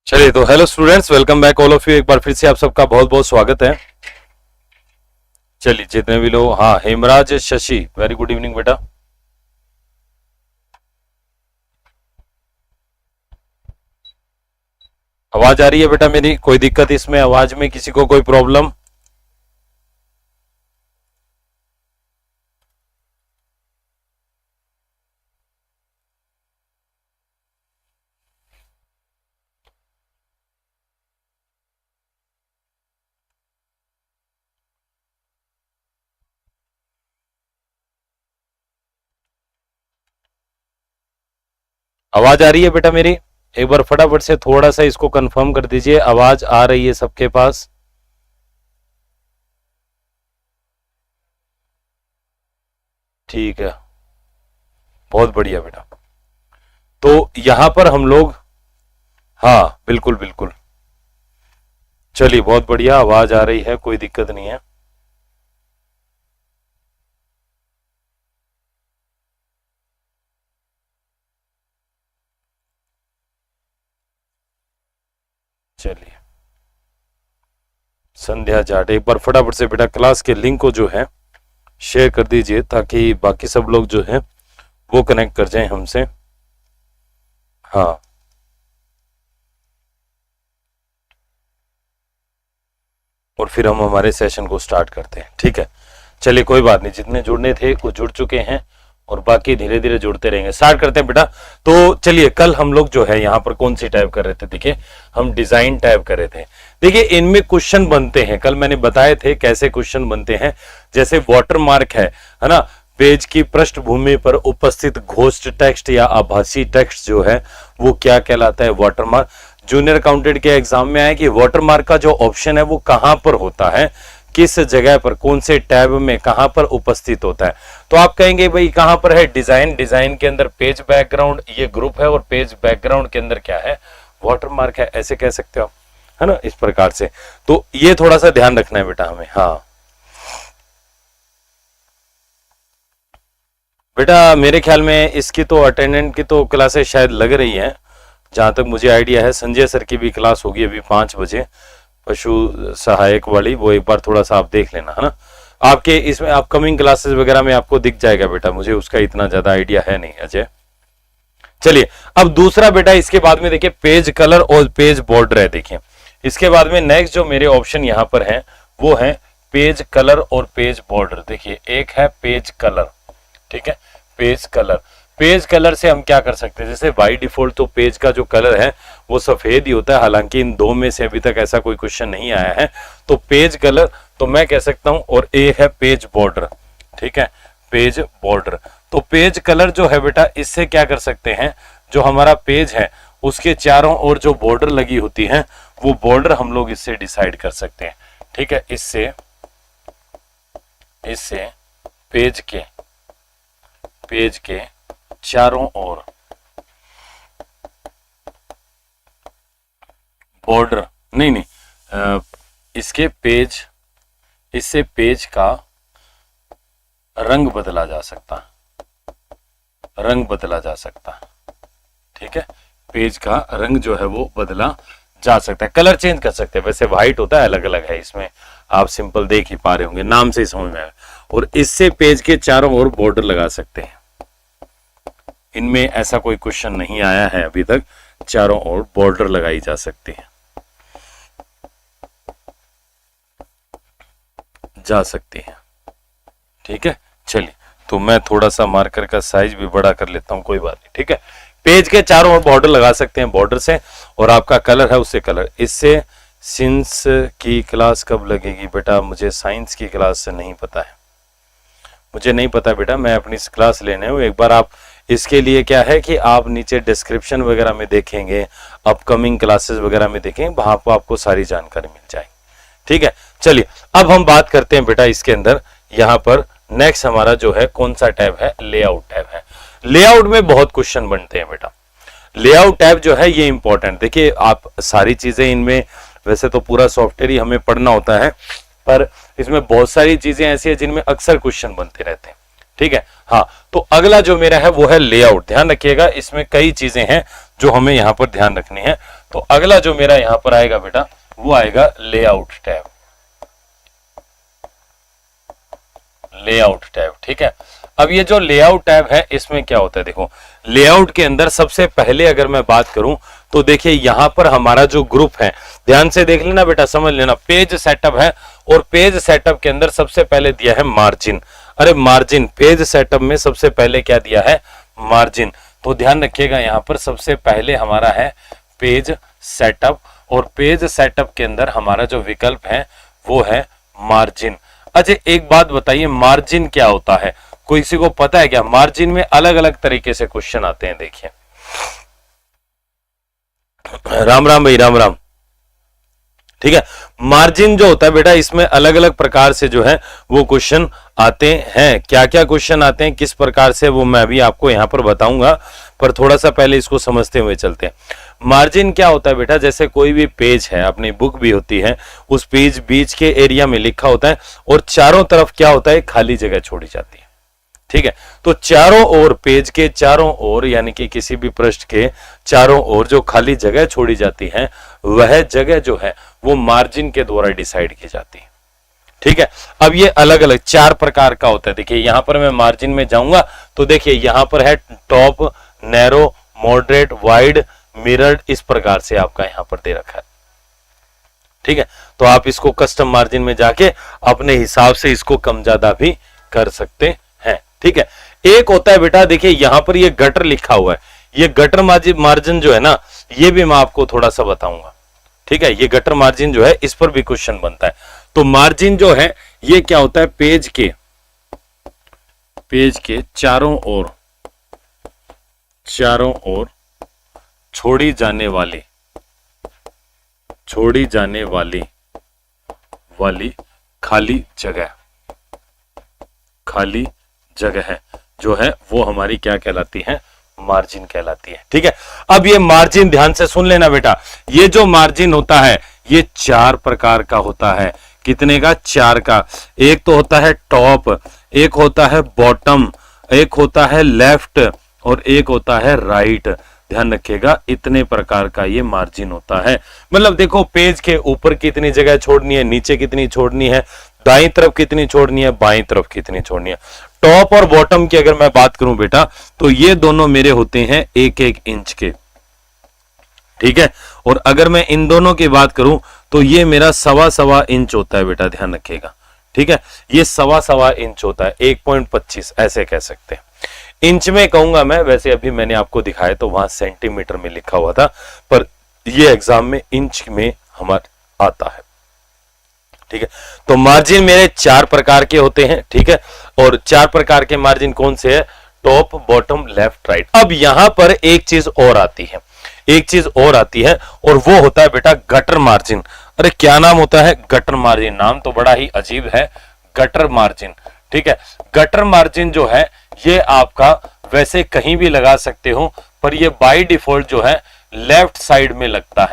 चलिए तो hello students, welcome back all of you. एक बार फिर से आप सबका बहुत बहुत स्वागत है। चलिए जितने भी लोग, हाँ Hemraj Shashi, very good evening बेटा। आवाज आ रही है बेटा मेरी? कोई दिक्कत इसमें आवाज में, किसी को कोई प्रॉब्लम? आवाज आ रही है बेटा मेरी? एक बार फटाफट से थोड़ा सा इसको कंफर्म कर दीजिए, आवाज आ रही है सबके पास? ठीक है, बहुत बढ़िया बेटा। तो यहां पर हम लोग, हाँ बिल्कुल बिल्कुल, चलिए बहुत बढ़िया, आवाज आ रही है, कोई दिक्कत नहीं है। चलिए संध्या जाट, एक बार फटाफट से बेटा क्लास के लिंक को जो है शेयर कर दीजिए ताकि बाकी सब लोग जो है वो कनेक्ट कर जाएं हमसे। हाँ और फिर हम हमारे सेशन को स्टार्ट करते हैं, ठीक है। चलिए कोई बात नहीं, जितने जुड़ने थे वो जुड़ चुके हैं और बाकी धीरे धीरे जुड़ते रहेंगे। स्टार्ट करते हैं बेटा। तो चलिए, कल हम लोग जो है यहाँ पर कौन सी टाइप कर रहे थे? देखिए हम डिजाइन टाइप कर रहे थे। देखिए इनमें क्वेश्चन बनते हैं, कल मैंने बताए थे कैसे क्वेश्चन बनते हैं। जैसे वाटर मार्क है ना, पेज की पृष्ठभूमि पर उपस्थित घोस्ट टेक्स्ट या आभासी टेक्स्ट जो है वो क्या कहलाता है? Water mark. जूनियर अकाउंटेंट के एग्जाम में आया कि वाटर मार्क का जो ऑप्शन है वो कहां पर होता है, किस जगह पर, कौन से टैब में, कहां पर उपस्थित होता है। तो आप कहेंगे भाई कहां पर है? डिजाइन, डिजाइन के अंदर पेज बैकग्राउंड ये ग्रुप है और पेज बैकग्राउंड के अंदर क्या है? वाटर मार्क है, ऐसे कह सकते हो आप, है ना, इस प्रकार से। तो ये थोड़ा सा ध्यान रखना है बेटा हमें। हाँ बेटा मेरे ख्याल में इसकी तो अटेंडेंट की तो क्लासेस शायद लग रही है, जहां तक मुझे आइडिया है। संजय सर की भी क्लास होगी अभी 5 बजे, पशु सहायक वाली, वो एक बार थोड़ा सा आप देख लेना, है ना। आपके इसमें अपकमिंग क्लासेस वगैरह में आपको दिख जाएगा बेटा, मुझे उसका इतना ज्यादा आइडिया है नहीं अजय। चलिए अब दूसरा बेटा, इसके बाद में देखिए पेज कलर और पेज बॉर्डर है। देखिए इसके बाद में नेक्स्ट जो मेरे ऑप्शन यहां पर है वो है पेज कलर और पेज बॉर्डर। देखिए एक है पेज कलर, ठीक है, पेज कलर। पेज कलर से हम क्या कर सकते हैं? जैसे बाय डिफॉल्ट तो पेज का जो कलर है वो सफेद ही होता है, हालांकि इन दो में से अभी तक ऐसा कोई क्वेश्चन नहीं आया है। तो पेज कलर तो मैं कह सकता हूं, और एक है पेज बॉर्डर, ठीक है, पेज बॉर्डर। तो पेज कलर जो है बेटा, इससे क्या कर सकते हैं? जो हमारा पेज है उसके चारों ओर जो बॉर्डर लगी होती है वो बॉर्डर हम लोग इससे डिसाइड कर सकते हैं, ठीक है। इससे पेज के चारों ओर बॉर्डर, नहीं, इसके पेज, इससे पेज का रंग बदला जा सकता, रंग बदला जा सकता, ठीक है। पेज का रंग जो है वो बदला जा सकता है, कलर चेंज कर सकते हैं। वैसे व्हाइट होता है, अलग अलग है इसमें, आप सिंपल देख ही पा रहे होंगे, नाम से ही समझ में आए। और इससे पेज के चारों ओर बॉर्डर लगा सकते हैं। इनमें ऐसा कोई क्वेश्चन नहीं आया है अभी तक, चारों ओर बॉर्डर लगाई जा सकती है, जा सकती है, ठीक है। चलिए तो मैं थोड़ा सा मार्कर का साइज भी बड़ा कर लेता हूं, कोई बात नहीं, ठीक है। पेज के चारों ओर बॉर्डर लगा सकते हैं, बॉर्डर से, और आपका कलर है उससे कलर। इससे साइंस की क्लास कब लगेगी बेटा? मुझे साइंस की क्लास से नहीं पता है, मुझे नहीं पता बेटा, मैं अपनी क्लास लेने हूँ। एक बार आप इसके लिए क्या है कि आप नीचे डिस्क्रिप्शन वगैरह में देखेंगे, अपकमिंग क्लासेस वगैरह में देखेंगे, वहां पर आपको सारी जानकारी मिल जाएगी, ठीक है। चलिए अब हम बात करते हैं बेटा इसके अंदर, यहाँ पर नेक्स्ट हमारा जो है कौन सा टैब है? लेआउट टैब है। लेआउट में बहुत क्वेश्चन बनते हैं बेटा। लेआउट टैब जो है ये इंपॉर्टेंट, देखिए आप सारी चीजें इनमें, वैसे तो पूरा सॉफ्टवेयर ही हमें पढ़ना होता है, पर इसमें बहुत सारी चीजें ऐसी है जिनमें अक्सर क्वेश्चन बनते रहते हैं, ठीक है। हाँ तो अगला जो मेरा है वो है लेआउट। ध्यान रखिएगा, इसमें कई चीजें हैं जो हमें यहाँ पर ध्यान रखनी है। तो अगला जो मेरा यहां पर आएगा बेटा वो आएगा लेआउट टैब। लेआउट टैब, ठीक है। अब ये जो लेआउट टैब है इसमें क्या होता है, देखो लेआउट के अंदर सबसे पहले अगर मैं बात करूं तो देखिए यहां पर हमारा जो ग्रुप है, ध्यान से देख लेना बेटा, समझ लेना, पेज सेटअप है और पेज सेटअप के अंदर सबसे पहले दिया है मार्जिन। अरे मार्जिन, पेज सेटअप में सबसे पहले क्या दिया है, मार्जिन। तो ध्यान रखिएगा यहां पर सबसे पहले हमारा है पेज सेटअप और पेज सेटअप के अंदर हमारा जो विकल्प है वो है मार्जिन। अच्छा एक बात बताइए, मार्जिन क्या होता है, कोई किसी को पता है क्या? मार्जिन में अलग अलग तरीके से क्वेश्चन आते हैं, देखिए। राम राम भाई, राम राम, ठीक है। मार्जिन जो होता है बेटा इसमें अलग अलग प्रकार से जो है वो क्वेश्चन आते हैं। क्या क्या क्वेश्चन आते हैं, किस प्रकार से, वो मैं भी आपको यहां पर बताऊंगा, पर थोड़ा सा पहले इसको समझते हुए चलते हैं। मार्जिन क्या होता है बेटा, जैसे कोई भी पेज है, अपनी बुक भी होती है, उस पेज बीच के एरिया में लिखा होता है और चारों तरफ क्या होता है, खाली जगह छोड़ी जाती है, ठीक है। तो चारों ओर, पेज के चारों ओर, यानी कि किसी भी पृष्ठ के चारों ओर जो खाली जगह छोड़ी जाती है वह जगह जो है वो मार्जिन के द्वारा डिसाइड की जाती है, ठीक है। अब ये अलग अलग 4 प्रकार का होता है। देखिए यहां पर मैं मार्जिन में जाऊंगा तो देखिए यहां पर है top, narrow, moderate, wide, mirrored, इस प्रकार से आपका यहां पर दे रखा है, ठीक है। तो आप इसको कस्टम मार्जिन में जाके अपने हिसाब से इसको कम ज्यादा भी कर सकते हैं, ठीक है। एक होता है बेटा, देखिए यहां पर ये गटर लिखा हुआ है, ये गटर मार्जिन जो है ना, ये भी मैं आपको थोड़ा सा बताऊंगा, ठीक है। ये गटर मार्जिन जो है इस पर भी क्वेश्चन बनता है। तो मार्जिन जो है ये क्या होता है, पेज के चारों ओर छोड़ी जाने वाली खाली जगह है जो है वो हमारी क्या कहलाती है, मार्जिन कहलाती है, ठीक है। अब ये मार्जिन ध्यान से सुन लेना बेटा, ये जो मार्जिन होता है ये 4 प्रकार का होता है। कितने का, 4 का। एक तो होता है टॉप, एक होता है बॉटम, एक होता है लेफ्ट और एक होता है राइट। ध्यान रखिएगा इतने प्रकार का ये मार्जिन होता है। मतलब देखो पेज के ऊपर कितनी जगह छोड़नी है, नीचे कितनी छोड़नी है, दाईं तरफ कितनी छोड़नी है, बाईं तरफ कितनी छोड़नी है। टॉप और बॉटम की अगर मैं बात करूं बेटा तो ये दोनों मेरे होते हैं 1-1 इंच के, ठीक है। और अगर मैं इन दोनों की बात करूं तो ये मेरा 1.25 इंच होता है बेटा, ध्यान रखिएगा, ठीक है। ये 1.25 इंच होता है, 1.25 ऐसे कह सकते हैं। इंच में कहूंगा मैं, वैसे अभी मैंने आपको दिखाया तो वहां सेंटीमीटर में लिखा हुआ था, पर ये एग्जाम में इंच में हमारा आता है, ठीक है। तो मार्जिन मेरे 4 प्रकार के होते हैं, ठीक है। और 4 प्रकार के मार्जिन कौन से है, टॉप, बॉटम, लेफ्ट, राइट। अब यहां पर एक चीज और आती है, और वो होता है बेटा गटर मार्जिन। अरे क्या नाम होता है, गटर मार्जिन। नाम तो बड़ा ही अजीब है, गटर मार्जिन, ठीक है। गटर मार्जिन जो है ये आपका वैसे कहीं भी लगा सकते हो, पर ये बाय डिफॉल्ट जो है लेफ्ट साइड में लगता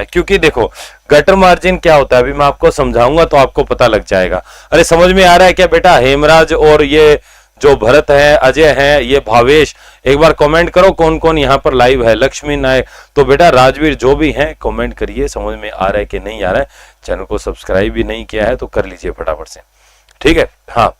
है, क्योंकि देखो गटर मार्जिन क्या होता है अभी मैं आपको समझाऊंगा तो आपको पता लग जाएगा। अरे समझ में आ रहा है क्या बेटा? हेमराज और ये जो भरत है, अजय है, ये भावेश, एक बार कमेंट करो कौन कौन यहाँ पर लाइव है। लक्ष्मी नायक, तो बेटा राजवीर, जो भी हैं कमेंट करिए, समझ में आ रहा है कि नहीं आ रहा है। चैनल को सब्सक्राइब भी नहीं किया है तो कर लीजिए फटाफट से, ठीक है। हाँ,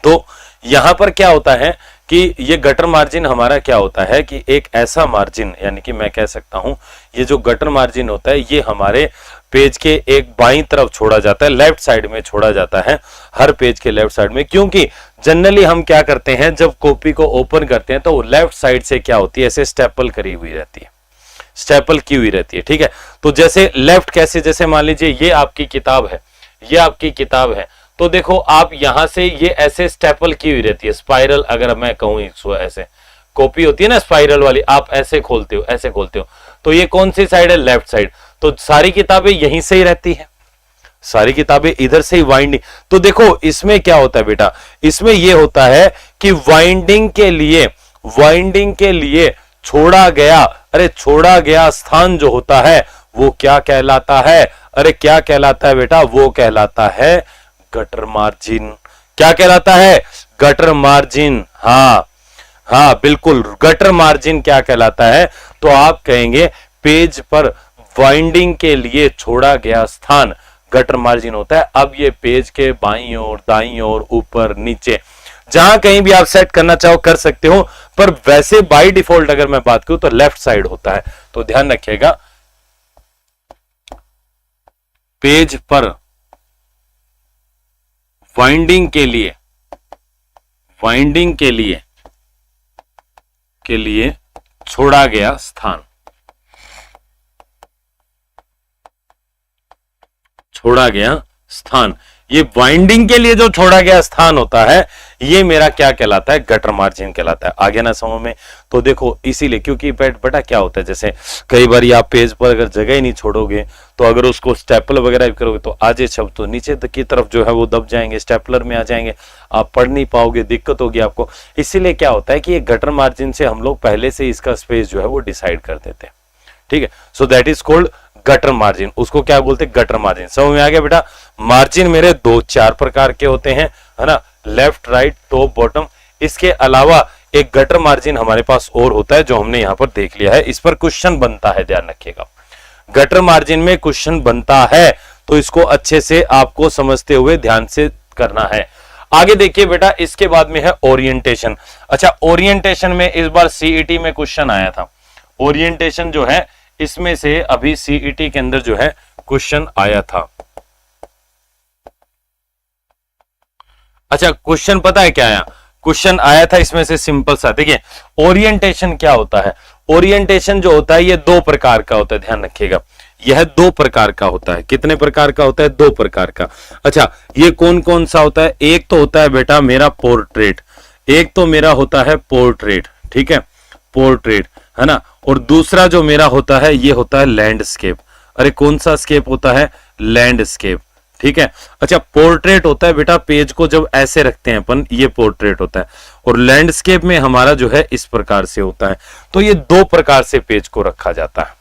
तो यहां पर क्या होता है कि ये गटर मार्जिन हमारा क्या होता है कि एक ऐसा मार्जिन, यानी कि मैं कह सकता हूं ये जो गटर मार्जिन होता है ये हमारे पेज के एक बाईं तरफ छोड़ा जाता है, लेफ्ट साइड में छोड़ा जाता है, हर पेज के लेफ्ट साइड में। क्योंकि जनरली हम क्या करते हैं जब कॉपी को ओपन करते हैं तो लेफ्ट साइड से क्या होती है, ऐसे स्टेपल करी हुई रहती है, स्टेपल की हुई रहती है, ठीक है। तो जैसे लेफ्ट कैसे, जैसे मान लीजिए ये आपकी किताब है, ये आपकी किताब है, तो देखो आप यहां से ये ऐसे स्टेपल की हुई रहती है, स्पाइरल अगर मैं कहूं इसको, ऐसे कॉपी होती है ना स्पाइरल वाली, आप ऐसे खोलते हो, ऐसे खोलते हो, तो ये कौन सी साइड है, लेफ्ट साइड। तो सारी किताबें यहीं से ही रहती है, सारी किताबें इधर से ही वाइंडिंग। तो देखो इसमें क्या होता है बेटा, इसमें ये होता है कि वाइंडिंग के लिए छोड़ा गया, अरे छोड़ा गया स्थान जो होता है वो क्या कहलाता है, अरे क्या कहलाता है बेटा, वो कहलाता है गटर मार्जिन। क्या कहलाता है, गटर मार्जिन। हाँ हाँ बिल्कुल, गटर मार्जिन क्या कहलाता है, तो आप कहेंगे पेज पर वाइंडिंग के लिए छोड़ा गया स्थान गटर मार्जिन होता है। अब ये पेज के बाईं ओर, दाईं ओर, ऊपर, नीचे, जहां कहीं भी आप सेट करना चाहो कर सकते हो, पर वैसे बाय डिफॉल्ट अगर मैं बात करूं तो लेफ्ट साइड होता है। तो ध्यान रखिएगा, पेज पर वाइंडिंग के लिए छोड़ा गया स्थान, ये वाइंडिंग के लिए जो छोड़ा गया स्थान होता है, ये मेरा क्या कहलाता है, गटर मार्जिन कहलाता है। आगे ना समझ में, तो देखो इसीलिए, क्योंकि बेटा क्या होता है, जैसे कई बार आप पेज पर अगर जगह ही नहीं छोड़ोगे तो अगर उसको स्टेपल वगैरह करोगे तो आजे शब्द तो नीचे की तरफ जो है वो दब जाएंगे, स्टेपलर में आ जाएंगे, आप पढ़ नहीं पाओगे, दिक्कत होगी आपको। इसीलिए क्या होता है कि ये गटर मार्जिन से हम लोग पहले से इसका स्पेस जो है वो डिसाइड कर देते हैं। ठीक है, so that is called gutter margin. उसको क्या बोलते हैं, गटर मार्जिन। समझ में आ गया बेटा। मार्जिन मेरे 2-4 प्रकार के होते हैं, है ना, लेफ्ट, राइट, टॉप, बॉटम। इसके अलावा एक गटर मार्जिन हमारे पास और होता है जो हमने यहां पर देख लिया है, इस पर क्वेश्चन बनता है, ध्यान रखिएगा। गटर मार्जिन में क्वेश्चन बनता है, तो इसको अच्छे से आपको समझते हुए ध्यान से करना है। आगे देखिए बेटा, इसके बाद में है ओरिएंटेशन। अच्छा, ओरिएंटेशन में इस बार सीईटी में क्वेश्चन आया था। ओरिएंटेशन जो है इसमें से अभी सीईटी के अंदर जो है क्वेश्चन आया था। अच्छा, क्वेश्चन पता है क्या आया? क्वेश्चन आया था इसमें से सिंपल सा, देखिए ओरिएंटेशन क्या होता है। ओरिएंटेशन जो होता है ये 2 प्रकार का होता है, ध्यान रखिएगा। यह 2 प्रकार का होता है। कितने प्रकार का होता है? 2 प्रकार का। अच्छा, ये कौन कौन सा होता है? एक तो होता है बेटा मेरा पोर्ट्रेट, एक तो मेरा होता है पोर्ट्रेट, ठीक है, पोर्ट्रेट, है ना। और दूसरा जो मेरा होता है ये होता है लैंडस्केप। अरे कौन सा स्केप होता है? लैंडस्केप, ठीक है। अच्छा, पोर्ट्रेट होता है बेटा पेज को जब ऐसे रखते हैं अपन, ये पोर्ट्रेट होता है। और लैंडस्केप में हमारा जो है इस प्रकार से होता है। तो ये 2 प्रकार से पेज को रखा जाता है।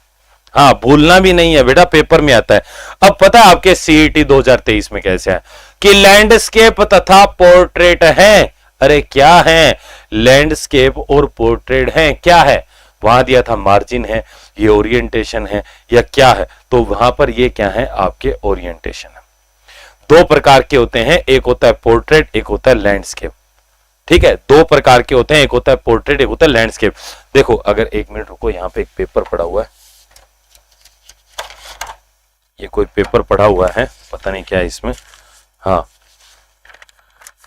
हाँ, भूलना भी नहीं है बेटा, पेपर में आता है। अब पता है आपके सीईटी 2023 में कैसे है कि लैंडस्केप तथा पोर्ट्रेट है। अरे क्या है? लैंडस्केप और पोर्ट्रेट है। क्या है? वहां दिया था मार्जिन है, ये ओरिएंटेशन है, या क्या है? तो वहां पर ये क्या है? आपके ओरिएंटेशन है। 2 प्रकार के होते हैं, एक होता है पोर्ट्रेट, एक होता है लैंडस्केप। ठीक है, 2 प्रकार के होते हैं, एक होता है पोर्ट्रेट, एक होता है लैंडस्केप। देखो, अगर 1 मिनट रुको, यहां पे एक पेपर पड़ा हुआ है, ये कोई पेपर पड़ा हुआ है, पता नहीं क्या है इसमें। हाँ,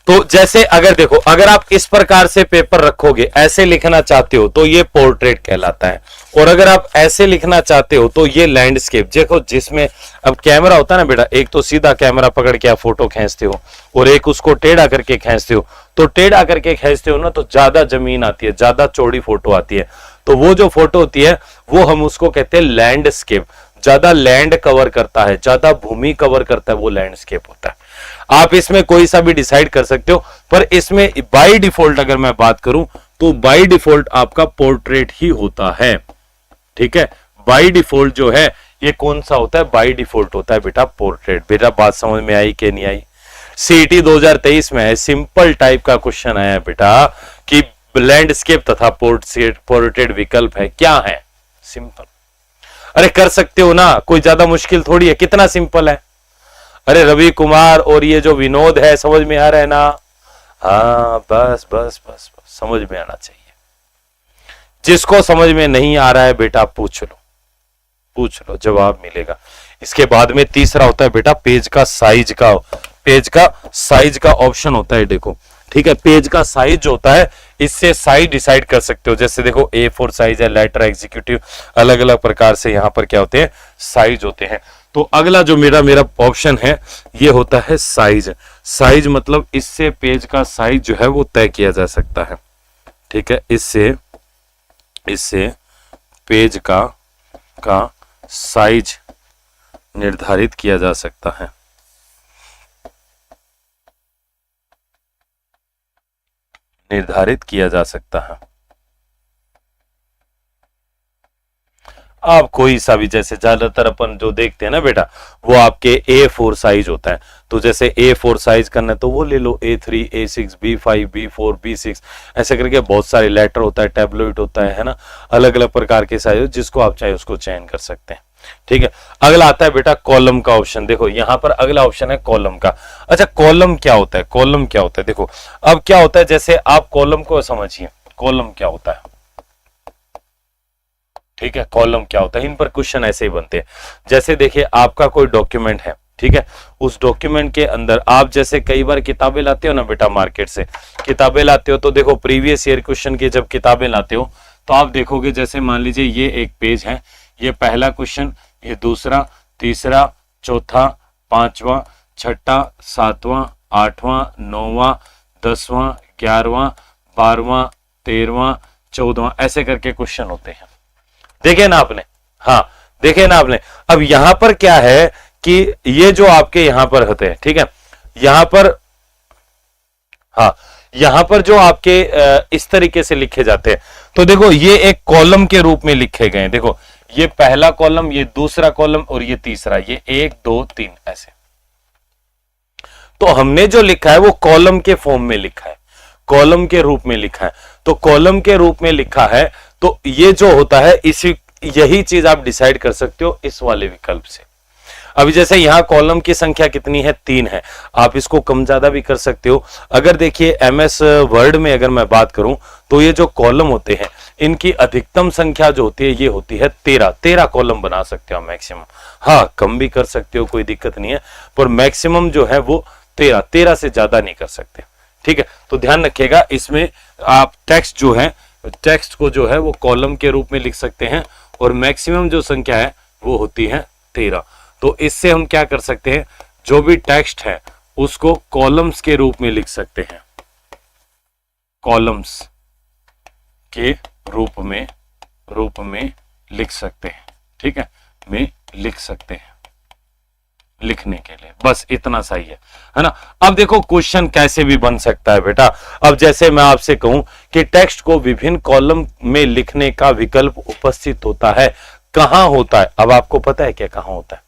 तो जैसे अगर देखो, अगर आप इस प्रकार से पेपर रखोगे, ऐसे लिखना चाहते हो तो ये पोर्ट्रेट कहलाता है, और अगर आप ऐसे लिखना चाहते हो तो ये लैंडस्केप। देखो, जिसमें अब कैमरा होता है ना बेटा, एक तो सीधा कैमरा पकड़ के आप फोटो खींचते हो, और एक उसको टेढ़ा करके खींचते हो। तो टेढ़ा करके खींचते हो ना, तो ज्यादा जमीन आती है, ज्यादा चौड़ी फोटो आती है। तो वो जो फोटो होती है वो हम उसको कहते हैं लैंडस्केप। ज्यादा लैंड कवर करता है, ज्यादा भूमि कवर करता है, वो लैंडस्केप होता है। आप इसमें कोई सा भी डिसाइड कर सकते हो, पर इसमें बाय डिफॉल्ट अगर मैं बात करूं तो बाय डिफॉल्ट आपका पोर्ट्रेट ही होता है। ठीक है, बाय डिफॉल्ट जो है ये कौन सा होता है? बाय डिफॉल्ट होता है बेटा पोर्ट्रेट। बेटा बात समझ में आई कि नहीं आई? सीईटी 2023 में है, सिंपल टाइप का क्वेश्चन आया है बेटा कि लैंडस्केप तथा पोर्ट्रेट विकल्प है। क्या है? सिंपल। अरे कर सकते हो ना, कोई ज्यादा मुश्किल थोड़ी है, कितना सिंपल है। अरे रवि कुमार और ये जो विनोद है, समझ में आ रहा है ना? हाँ, बस बस बस बस समझ में आना चाहिए। जिसको समझ में नहीं आ रहा है बेटा पूछ लो, पूछ लो, जवाब मिलेगा। इसके बाद में तीसरा होता है बेटा पेज का साइज का, पेज का साइज का ऑप्शन होता है। देखो, ठीक है, पेज का साइज जो होता है, इससे साइज डिसाइड कर सकते हो। जैसे देखो A4 साइज है, लेटर, एग्जीक्यूटिव, अलग अलग प्रकार से यहां पर क्या होते हैं? साइज होते हैं। तो अगला जो मेरा ऑप्शन है ये होता है साइज। साइज मतलब इससे पेज का साइज जो है वो तय किया जा सकता है। ठीक है, इससे पेज का साइज निर्धारित किया जा सकता है। निर्धारित किया जा सकता है। आप कोई सा भी, जैसे ज्यादातर अपन जो देखते हैं ना बेटा, वो आपके A4 साइज होता है, तो जैसे A4 साइज करना है तो वो ले लो, A3, A6, B5, B4, B6, ऐसे करके बहुत सारे लेटर होता है, टैबलेट होता है ना, अलग अलग प्रकार के साइज, जिसको आप चाहे उसको चयन कर सकते हैं। ठीक है, अगला आता है बेटा कॉलम का ऑप्शन। देखो यहां पर अगला ऑप्शन है कॉलम का। अच्छा, कॉलम क्या होता है? कॉलम क्या होता है? देखो अब क्या होता है, जैसे आप कॉलम को समझिए, कॉलम क्या होता है। ठीक है, कॉलम क्या होता है, इन पर क्वेश्चन ऐसे ही बनते हैं। जैसे देखिए आपका कोई डॉक्यूमेंट है, ठीक है, उस डॉक्यूमेंट के अंदर आप जैसे कई बार किताबें लाते हो ना बेटा, मार्केट से किताबें लाते हो, तो देखो प्रीवियस ईयर क्वेश्चन की जब किताबें लाते हो तो आप देखोगे, जैसे मान लीजिए ये एक पेज है, ये पहला क्वेश्चन, ये दूसरा, तीसरा, चौथा, पांचवा, छठा, सातवां, आठवां, नौवां, 10वां, 11वां, 12वां, 13वां, 14वां, ऐसे करके क्वेश्चन होते हैं। देखे ना आपने? हाँ, देखे ना आपने? अब यहां पर क्या है कि ये जो आपके यहां पर होते हैं, ठीक है, यहां पर, हाँ, यहां पर जो आपके इस तरीके से लिखे जाते हैं, तो देखो ये एक कॉलम के रूप में लिखे गए हैं। देखो ये पहला कॉलम, ये दूसरा कॉलम और ये तीसरा, ये 1 2 3 ऐसे। तो हमने जो लिखा है वो कॉलम के फॉर्म में लिखा है, कॉलम के रूप में लिखा है। तो कॉलम के रूप में लिखा है, तो ये जो होता है इसी, यही चीज आप डिसाइड कर सकते हो इस वाले विकल्प से। अभी जैसे यहां कॉलम की संख्या कितनी है? 3 है। आप इसको कम ज्यादा भी कर सकते हो। अगर देखिए MS वर्ड में अगर मैं बात करूं तो ये जो कॉलम होते हैं इनकी अधिकतम संख्या जो होती है ये होती है 13। 13 कॉलम बना सकते हो मैक्सिमम। हाँ, कम भी कर सकते हो, कोई दिक्कत नहीं है, पर मैक्सिमम जो है वो 13 से ज्यादा नहीं कर सकते। ठीक है, तो ध्यान रखिएगा, इसमें आप टेक्स्ट जो है, टेक्स्ट को जो है वो कॉलम के रूप में लिख सकते हैं, और मैक्सिमम जो संख्या है वो होती है 13। तो इससे हम क्या कर सकते हैं, जो भी टेक्स्ट है उसको कॉलम्स के रूप में लिख सकते हैं, कॉलम्स के रूप में लिख सकते हैं। ठीक है, में लिख सकते हैं, लिखने के लिए बस इतना सही है ना। अब देखो क्वेश्चन कैसे भी बन सकता है बेटा। अब जैसे मैं आपसे कहूं कि टेक्स्ट को विभिन्न कॉलम में लिखने का विकल्प उपस्थित होता है, कहां होता है? अब आपको पता है क्या कहां होता है?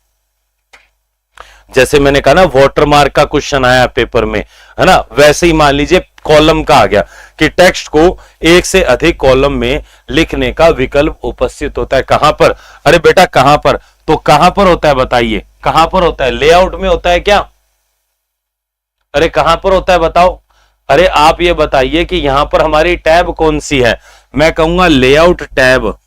जैसे मैंने कहा ना, वाटरमार्क का क्वेश्चन आया पेपर में, है ना, वैसे ही मान लीजिए कॉलम का आ गया कि टेक्स्ट को एक से अधिक कॉलम में लिखने का विकल्प उपस्थित होता है। कहां पर? अरे बेटा कहां पर? तो कहां पर होता है बताइए, कहां पर होता है? लेआउट में होता है क्या? अरे कहां पर होता है बताओ? अरे आप ये बताइए कि यहां पर हमारी टैब कौन सी है? मैं कहूंगा लेआउट टैब।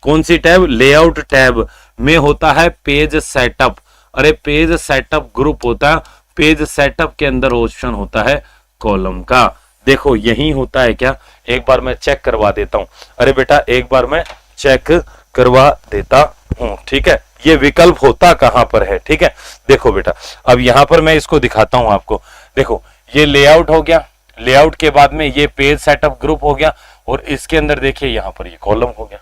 कौन सी टैब? लेआउट टैब में होता है पेज सेटअप। अरे पेज सेटअप ग्रुप होता है, पेज सेटअप के अंदर ऑप्शन होता है कॉलम का। देखो यही होता है क्या? एक बार मैं चेक करवा देता हूं। अरे बेटा एक बार मैं चेक करवा देता हूं। ठीक है, ये विकल्प होता कहां पर है? ठीक है, देखो बेटा अब यहां पर मैं इसको दिखाता हूं आपको। देखो ये लेआउट हो गया, लेआउट के बाद में ये पेज सेटअप ग्रुप हो गया, और इसके अंदर देखिए यहां पर ये कॉलम हो गया।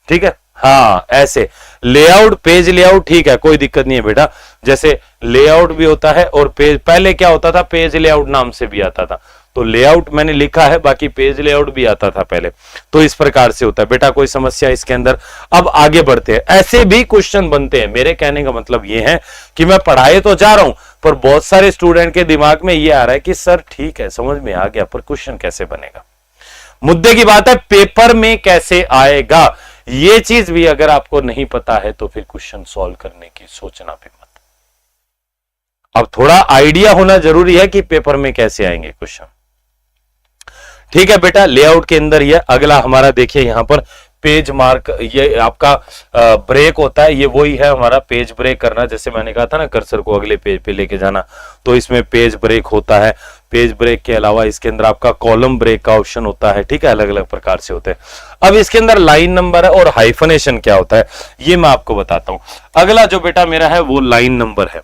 ठीक है, हाँ ऐसे लेआउट, पेज लेआउट, ठीक है, कोई दिक्कत नहीं है बेटा। जैसे लेआउट भी होता है और पेज, पहले क्या होता था, पेज लेआउट नाम से भी आता था, तो लेआउट मैंने लिखा है, बाकी पेज लेआउट भी आता था पहले। तो इस प्रकार से होता है बेटा, कोई समस्या इसके अंदर? अब आगे बढ़ते हैं, ऐसे भी क्वेश्चन बनते हैं। मेरे कहने का मतलब ये है कि मैं पढ़ाए तो जा रहा हूं, पर बहुत सारे स्टूडेंट के दिमाग में ये आ रहा है कि सर ठीक है समझ में आ गया, पर क्वेश्चन कैसे बनेगा? मुद्दे की बात है पेपर में कैसे आएगा, ये चीज भी अगर आपको नहीं पता है तो फिर क्वेश्चन सॉल्व करने की सोचना भी मत। अब थोड़ा आइडिया होना जरूरी है कि पेपर में कैसे आएंगे क्वेश्चन। ठीक है बेटा, लेआउट के अंदर ये अगला हमारा देखिए यहां पर पेज मार्क, ये आपका ब्रेक होता है, ये वही है हमारा पेज ब्रेक करना। जैसे मैंने कहा था ना कर्सर को अगले पेज पे लेके जाना, तो इसमें पेज ब्रेक होता है। पेज ब्रेक के अलावा इसके अंदर आपका कॉलम ब्रेक का ऑप्शन होता है। ठीक है, अलग अलग प्रकार से होते हैं। अब इसके अंदर लाइन नंबर है और हाइफनेशन क्या होता है ये मैं आपको बताता हूं। अगला जो बेटा मेरा है वो लाइन नंबर है,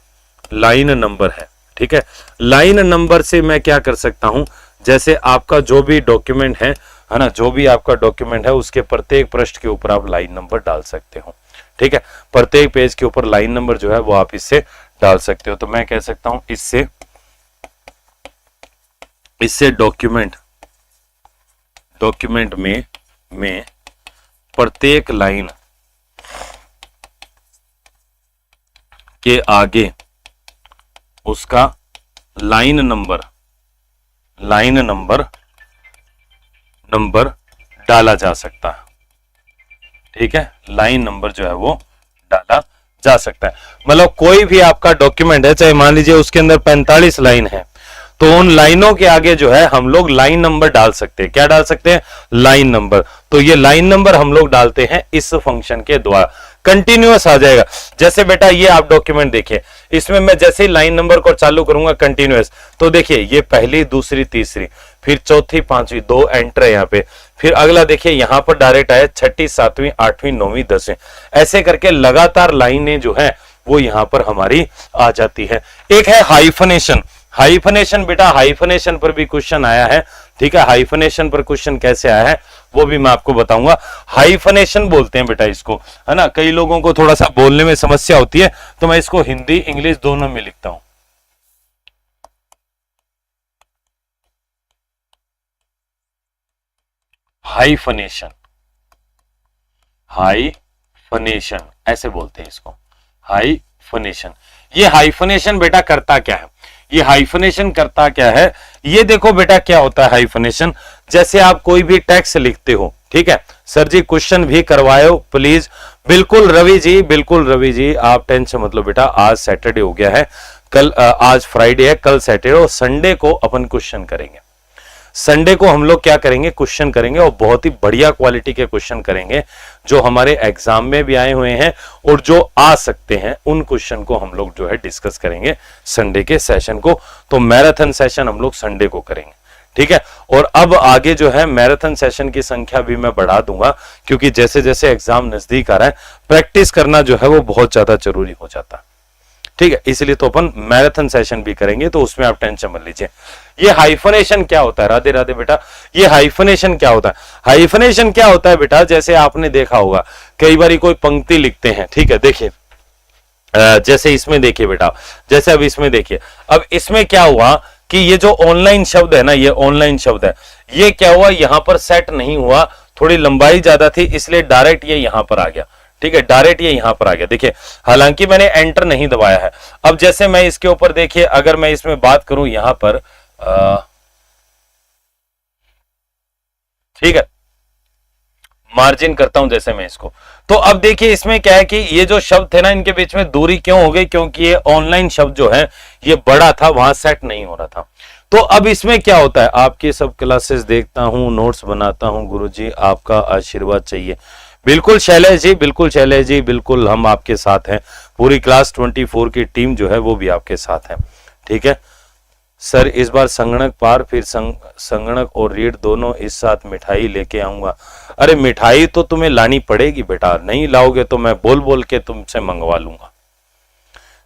लाइन नंबर है। ठीक है, लाइन नंबर से मैं क्या कर सकता हूं, जैसे आपका जो भी डॉक्यूमेंट है ना, जो भी आपका डॉक्यूमेंट है उसके प्रत्येक पृष्ठ के ऊपर आप लाइन नंबर डाल सकते हो। ठीक है, प्रत्येक पेज के ऊपर लाइन नंबर जो है वो आप इससे डाल सकते हो। तो मैं कह सकता हूं इससे डॉक्यूमेंट में प्रत्येक लाइन के आगे उसका लाइन नंबर डाला जा सकता है। ठीक है, लाइन नंबर जो है वो डाला जा सकता है। मतलब कोई भी आपका डॉक्यूमेंट है, चाहे मान लीजिए उसके अंदर 45 लाइन है, तो उन लाइनों के आगे जो है हम लोग लाइन नंबर डाल सकते हैं। क्या डाल सकते हैं? Line number. तो ये लाइन नंबर हम लोग डालते हैं इस फंक्शन के द्वारा, कंटिन्यूअस आ जाएगा। जैसे बेटा ये आप डॉक्यूमेंट देखिए, इसमें मैं जैसे ही लाइन नंबर को चालू करूंगा कंटिन्यूअस, तो देखिए ये पहली, दूसरी, तीसरी, फिर चौथी, पांचवी, 2 एंटर है यहाँ पे, फिर अगला देखिए यहां पर डायरेक्ट आया 6ठी, 7वीं, 8वीं, 9वीं, 10वीं, ऐसे करके लगातार लाइनें जो है वो यहां पर हमारी आ जाती है। एक है हाइफनेशन। हाइफनेशन बेटा, हाइफनेशन पर भी क्वेश्चन आया है। ठीक है, हाइफनेशन पर क्वेश्चन कैसे आया है वो भी मैं आपको बताऊंगा। हाइफनेशन बोलते हैं बेटा इसको, है ना। कई लोगों को थोड़ा सा बोलने में समस्या होती है, तो मैं इसको हिंदी इंग्लिश दोनों में लिखता हूं। हाइफनेशन, हाइफनेशन ऐसे बोलते हैं इसको, हाइफनेशन। ये हाइफनेशन बेटा करता क्या है? ये हाइफनेशन करता क्या है? ये देखो बेटा क्या होता है हाइफनेशन। जैसे आप कोई भी टेक्स्ट लिखते हो, ठीक है, सर जी क्वेश्चन भी करवाओ प्लीज। बिल्कुल रवि जी, बिल्कुल रवि जी, आप टेंशन मत लो बेटा। आज सैटरडे हो गया है, कल आज फ्राइडे है, कल सैटरडे और संडे को अपन क्वेश्चन करेंगे। संडे को हम लोग क्या करेंगे? क्वेश्चन करेंगे, और बहुत ही बढ़िया क्वालिटी के क्वेश्चन करेंगे जो हमारे एग्जाम में भी आए हुए हैं और जो आ सकते हैं। उन क्वेश्चन को हम लोग जो है डिस्कस करेंगे संडे के सेशन को। तो मैराथन सेशन हम लोग संडे को करेंगे, ठीक है। और अब आगे जो है मैराथन सेशन की संख्या भी मैं बढ़ा दूंगा, क्योंकि जैसे जैसे एग्जाम नजदीक आ रहा है प्रैक्टिस करना जो है वो बहुत ज्यादा जरूरी हो जाता है, ठीक है। इसलिए तो अपन मैराथन सेशन भी करेंगे, तो उसमें आप टेंशन मत लीजिए। ये हाइफनेशन क्या होता है? राधे राधे बेटा। ये हाइफनेशन क्या होता है? हाइफनेशन क्या होता है बेटा? जैसे आपने देखा होगा कई बार कोई पंक्ति लिखते हैं, ठीक है। देखिए जैसे इसमें देखिए बेटा, जैसे अब इसमें देखिए, अब इसमें क्या हुआ कि ये जो ऑनलाइन शब्द है ना, ये ऑनलाइन शब्द है, ये क्या हुआ यहां पर सेट नहीं हुआ, थोड़ी लंबाई ज्यादा थी, इसलिए डायरेक्ट ये यहां पर आ गया, ठीक है। डायरेक्ट ये यहां पर आ गया, देखिए, हालांकि मैंने एंटर नहीं दबाया है। अब जैसे मैं इसके ऊपर देखिए, अगर मैं इसमें बात करूं यहां पर, ठीक है, मार्जिन करता हूं जैसे मैं इसको, तो अब देखिए इसमें क्या है कि ये जो शब्द थे ना, इनके बीच में दूरी क्यों हो गई? क्योंकि ये ऑनलाइन शब्द जो है ये बड़ा था, वहां सेट नहीं हो रहा था। तो अब इसमें क्या होता है, आपकी सब क्लासेस देखता हूं, नोट्स बनाता हूं, गुरुजी आपका आशीर्वाद चाहिए। बिल्कुल शैलेश जी, बिल्कुल शैलेश जी, बिल्कुल हम आपके साथ हैं। पूरी क्लास 24 की टीम जो है वो भी आपके साथ है, ठीक है। सर इस बार संगणक पार, फिर संगणक और रीड दोनों इस साथ मिठाई लेके आऊंगा। अरे मिठाई तो तुम्हें लानी पड़ेगी बेटा, नहीं लाओगे तो मैं बोल बोल के तुमसे मंगवा लूंगा।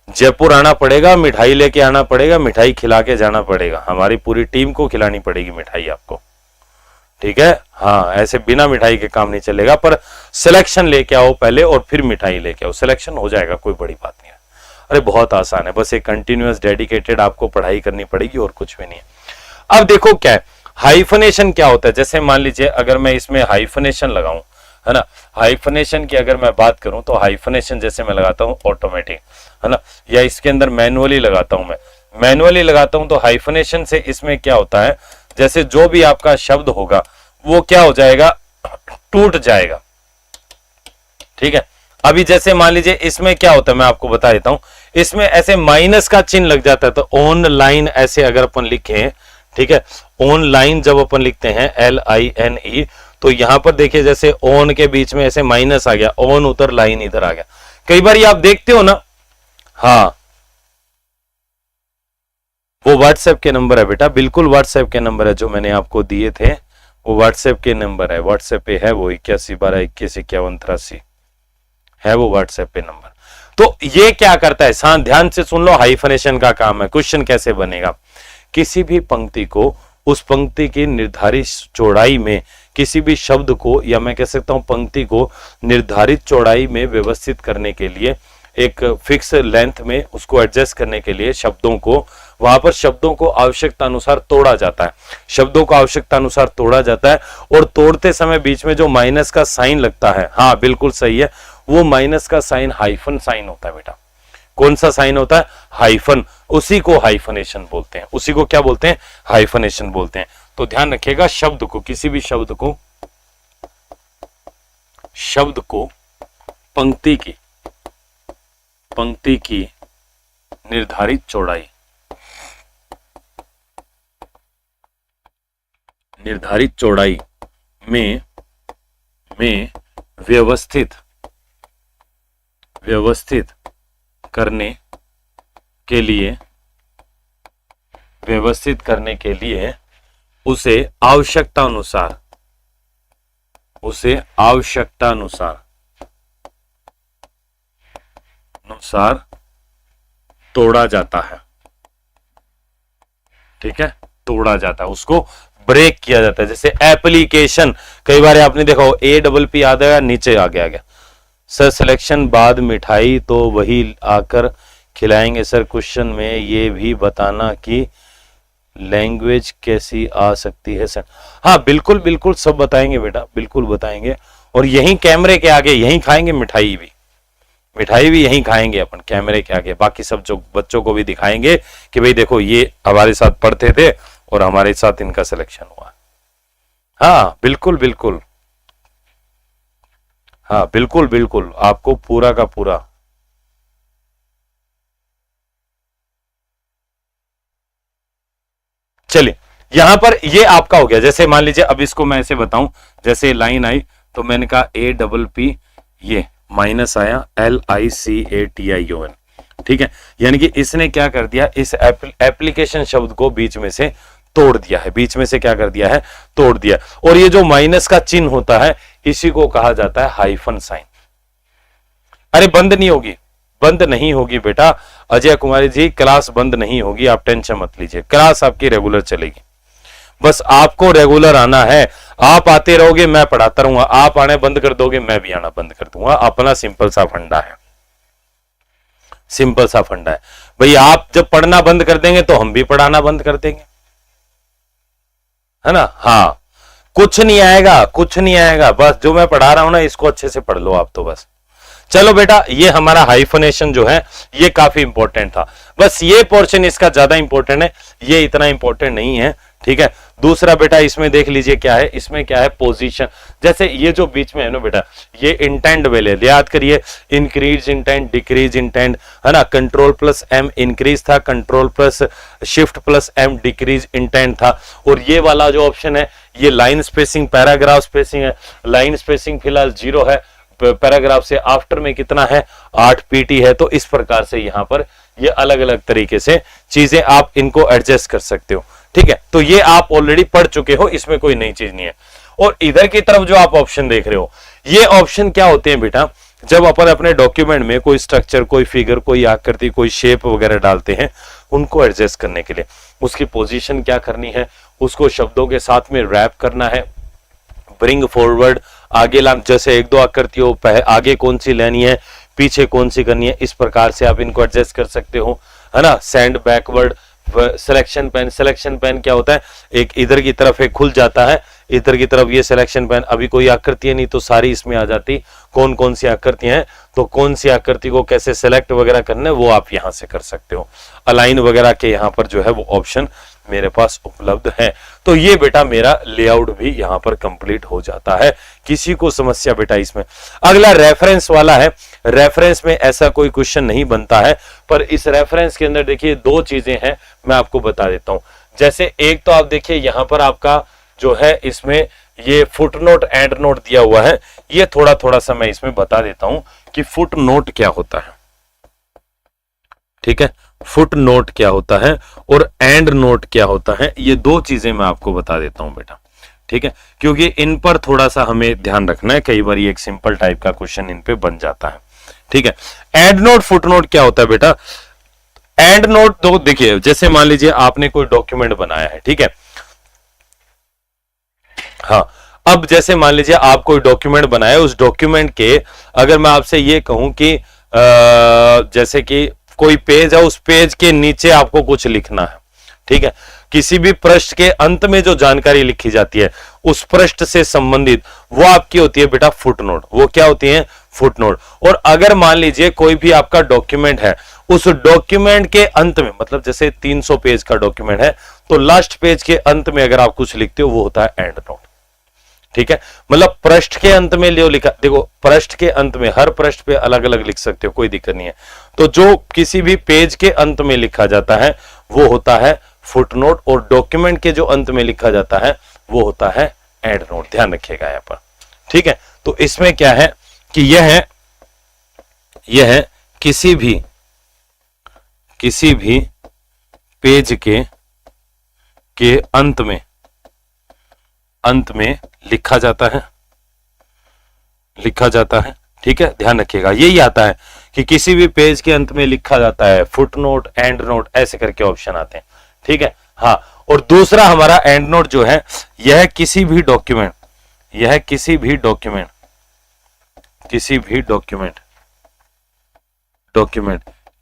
जयपुर आना पड़ेगा, मिठाई लेके आना पड़ेगा, मिठाई खिला के जाना पड़ेगा, हमारी पूरी टीम को खिलानी पड़ेगी मिठाई आपको, ठीक है। हाँ, ऐसे बिना मिठाई के काम नहीं चलेगा, पर सिलेक्शन लेके आओ पहले और फिर मिठाई लेके आओ, सिलेक्शन हो जाएगा, कोई बड़ी बात नहीं है। अरे बहुत आसान है, बस एक कंटिन्यूअस डेडिकेटेड आपको पढ़ाई करनी पड़ेगी और कुछ भी नहीं है। अब देखो क्या है हाइफनेशन, क्या होता है? जैसे मान लीजिए अगर मैं इसमें हाइफनेशन लगाऊं, है ना, हाइफनेशन की अगर मैं बात करूं तो हाइफनेशन जैसे मैं लगाता हूं ऑटोमेटिक, है ना, या इसके अंदर मैनुअली लगाता हूं, मैं मैनुअली लगाता हूं, तो हाइफनेशन से इसमें क्या होता है, जैसे जो भी आपका शब्द होगा वो क्या हो जाएगा, टूट जाएगा, ठीक है। अभी जैसे मान लीजिए इसमें क्या होता है, मैं आपको बता देता हूं, इसमें ऐसे माइनस का चिन्ह लग जाता है, तो ऑनलाइन ऐसे अगर अपन लिखें, ठीक है, ऑनलाइन जब अपन लिखते हैं LINE, तो यहां पर देखिए जैसे ऑन के बीच में ऐसे माइनस आ गया, ऑन उधर, लाइन इधर आ गया। कई बार ये आप देखते हो ना, हाँ वो व्हाट्सएप के नंबर है बेटा, बिल्कुल व्हाट्सएप के नंबर है जो मैंने आपको दिए थे, वो व्हाट्सएप के नंबर है, व्हाट्सएप पे है वो 8112215183 है वो व्हाट्सएप पे नंबर। तो ये क्या करता है, शांत ध्यान से सुन लो, हाइफनेशन का काम है। क्वेश्चन कैसे बनेगा, किसी भी पंक्ति को उस पंक्ति की निर्धारित चौड़ाई में, किसी भी शब्द को या मैं कह सकता हूं पंक्ति को निर्धारित चौड़ाई में व्यवस्थित करने के लिए, एक फिक्स लेंथ में उसको एडजस्ट करने के लिए शब्दों को, वहां पर शब्दों को आवश्यकता अनुसार तोड़ा जाता है, शब्दों को आवश्यकता अनुसार तोड़ा जाता है। और तोड़ते समय बीच में जो माइनस का साइन लगता है, हाँ बिल्कुल सही है, वो माइनस का साइन हाइफन साइन होता है बेटा, कौन सा साइन होता है? हाइफन। उसी को हाइफनेशन बोलते हैं, उसी को क्या बोलते हैं? हाइफनेशन बोलते हैं। तो ध्यान रखिएगा, शब्द को, किसी भी शब्द को पंक्ति की निर्धारित चौड़ाई में व्यवस्थित करने के लिए उसे आवश्यकता अनुसार तोड़ा जाता है। ठीक है, तोड़ा जाता है, उसको ब्रेक किया जाता है। जैसे एप्लीकेशन, कई बार आपने देखा हो APP आ गया, नीचे आ गया सर सिलेक्शन बाद मिठाई तो वही आकर खिलाएंगे। सर क्वेश्चन में ये भी बताना कि लैंग्वेज कैसी आ सकती है सर। हाँ बिल्कुल बिल्कुल, सब बताएंगे बेटा, बिल्कुल बताएंगे। और यहीं कैमरे के आगे यहीं खाएंगे मिठाई भी यहीं खाएंगे अपन कैमरे के आगे। बाकी सब जो बच्चों को भी दिखाएंगे कि भाई देखो ये हमारे साथ पढ़ते थे और हमारे साथ इनका सिलेक्शन हुआ। हाँ बिल्कुल बिल्कुल, हाँ बिल्कुल बिल्कुल, आपको पूरा का पूरा। चलिए यहां पर ये आपका हो गया। जैसे मान लीजिए, अब इसको मैं ऐसे बताऊं, जैसे लाइन आई तो मैंने कहा APP, ये माइनस आया LICATION। ठीक है, यानी कि इसने क्या कर दिया, इस एप्लीकेशन शब्द को बीच में से तोड़ दिया है, बीच में से क्या कर दिया है, तोड़ दिया। और ये जो माइनस का चिन्ह होता है इसी को कहा जाता है हाइफन साइन। अरे बंद नहीं होगी बेटा अजय कुमारी जी, क्लास बंद नहीं होगी, आप टेंशन मत लीजिए, क्लास आपकी रेगुलर चलेगी। बस आपको रेगुलर आना है, आप आते रहोगे मैं पढ़ाता रहूंगा, आप आने बंद कर दोगे मैं भी आना बंद कर दूंगा। अपना सिंपल सा फंडा है भाई। आप जब पढ़ना बंद कर देंगे तो हम भी पढ़ाना बंद कर देंगे, है ना। हाँ कुछ नहीं आएगा, बस जो मैं पढ़ा रहा हूं ना इसको अच्छे से पढ़ लो आप तो बस। चलो बेटा, ये हमारा हाइफनेशन जो है ये काफी इंपॉर्टेंट था। बस ये पोर्शन इसका ज्यादा इंपॉर्टेंट है, ये इतना इंपॉर्टेंट नहीं है। ठीक है, दूसरा बेटा इसमें देख लीजिए क्या है, इसमें क्या है, पोजीशन। जैसे ये जो बीच में है ना बेटा, ये इंटेंड वेले, याद करिए, इंक्रीज इंटेंड, डिक्रीज इंटेंड, है ना। कंट्रोल प्लस M इंक्रीज था, control plus shift plus M decrease intend था। और ये वाला जो ऑप्शन है ये लाइन स्पेसिंग, पैराग्राफ स्पेसिंग है। लाइन स्पेसिंग फिलहाल 0 है, पैराग्राफ से आफ्टर में कितना है, 8 PT है। तो इस प्रकार से यहां पर ये अलग अलग तरीके से चीजें आप इनको एडजस्ट कर सकते हो। ठीक है, तो ये आप ऑलरेडी पढ़ चुके हो, इसमें कोई नई चीज नहीं है। और इधर की तरफ जो आप ऑप्शन देख रहे हो, ये ऑप्शन क्या होते हैं बेटा, जब अपन अपने डॉक्यूमेंट में कोई स्ट्रक्चर, कोई फिगर, कोई आकृति, कोई शेप वगैरह डालते हैं, उनको एडजस्ट करने के लिए उसकी पोजीशन क्या करनी है, उसको शब्दों के साथ में रैप करना है, ब्रिंग फॉरवर्ड, आगे ला, जैसे 1-2 आकृति हो, आगे कौन सी लेनी है, पीछे कौन सी करनी है, इस प्रकार से आप इनको एडजस्ट कर सकते हो, है ना। सेंड बैकवर्ड, सिलेक्शन पेन क्या होता है, एक इधर की तरफ एक खुल जाता है, इधर की तरफ ये सिलेक्शन पेन, अभी कोई आकृति है नहीं तो सारी इसमें आ जाती, कौन कौन सी आकृति हैं, तो कौन सी आकृति को कैसे सेलेक्ट वगैरह करना है वो आप यहां से कर सकते हो। अलाइन वगैरह के यहाँ पर जो है वो ऑप्शन मेरे पास उपलब्ध है। तो ये बेटा मेरा लेआउट भी यहां पर कंप्लीट हो जाता है। किसी को समस्या बेटा इसमें? अगला रेफरेंस वाला है। रेफरेंस में ऐसा कोई क्वेश्चन नहीं बनता है, पर इस रेफरेंस के अंदर देखिए 2 चीजें हैं, मैं आपको बता देता हूं। जैसे एक तो आप देखिए यहां पर आपका जो है इसमें ये फुटनोट एंड नोट दिया हुआ है। ये थोड़ा सा मैं इसमें बता देता हूं कि फुटनोट क्या होता है। ठीक है, फुट नोट क्या होता है और एंड नोट क्या होता है, ये 2 चीजें मैं आपको बता देता हूं बेटा। ठीक है, क्योंकि इन पर थोड़ा सा हमें ध्यान रखना है, कई बार ये एक सिंपल टाइप का क्वेश्चन इन पे बन जाता है। ठीक है, एंड नोट, फुट नोट क्या होता है बेटा? एंड नोट तो देखिए, जैसे मान लीजिए आपने कोई डॉक्यूमेंट बनाया है, ठीक है, हाँ, अब जैसे मान लीजिए आप कोई डॉक्यूमेंट बनाया, उस डॉक्यूमेंट के अगर मैं आपसे ये कहूं कि जैसे कि कोई पेज है, उस पेज के नीचे आपको कुछ लिखना है। ठीक है, किसी भी पृष्ठ के अंत में जो जानकारी लिखी जाती है उस पृष्ठ से संबंधित वो आपकी होती है बेटा फुटनोट। वो क्या होती है? फुटनोट। और अगर मान लीजिए कोई भी आपका डॉक्यूमेंट है, उस डॉक्यूमेंट के अंत में, मतलब जैसे 300 पेज का डॉक्यूमेंट है तो लास्ट पेज के अंत में अगर आप कुछ लिखते हो वो होता है एंड नोट। ठीक है, मतलब पृष्ठ के अंत में जो लिखा, देखो पृष्ठ के अंत में, हर पृष्ठ पे अलग अलग लिख सकते हो, कोई दिक्कत नहीं है। तो जो किसी भी पेज के अंत में लिखा जाता है वो होता है फुटनोट, और डॉक्यूमेंट के जो अंत में लिखा जाता है वो होता है एंड नोट। ध्यान रखिएगा यहां पर। ठीक है, तो इसमें क्या है कि यह है किसी भी पेज के अंत में लिखा जाता है। ठीक है, ध्यान रखिएगा, यही आता है कि किसी भी पेज के अंत में लिखा जाता है, फुटनोट, एंड नोट, ऐसे करके ऑप्शन आते हैं। ठीक है, हाँ। और दूसरा हमारा एंड नोट जो है, यह किसी भी डॉक्यूमेंट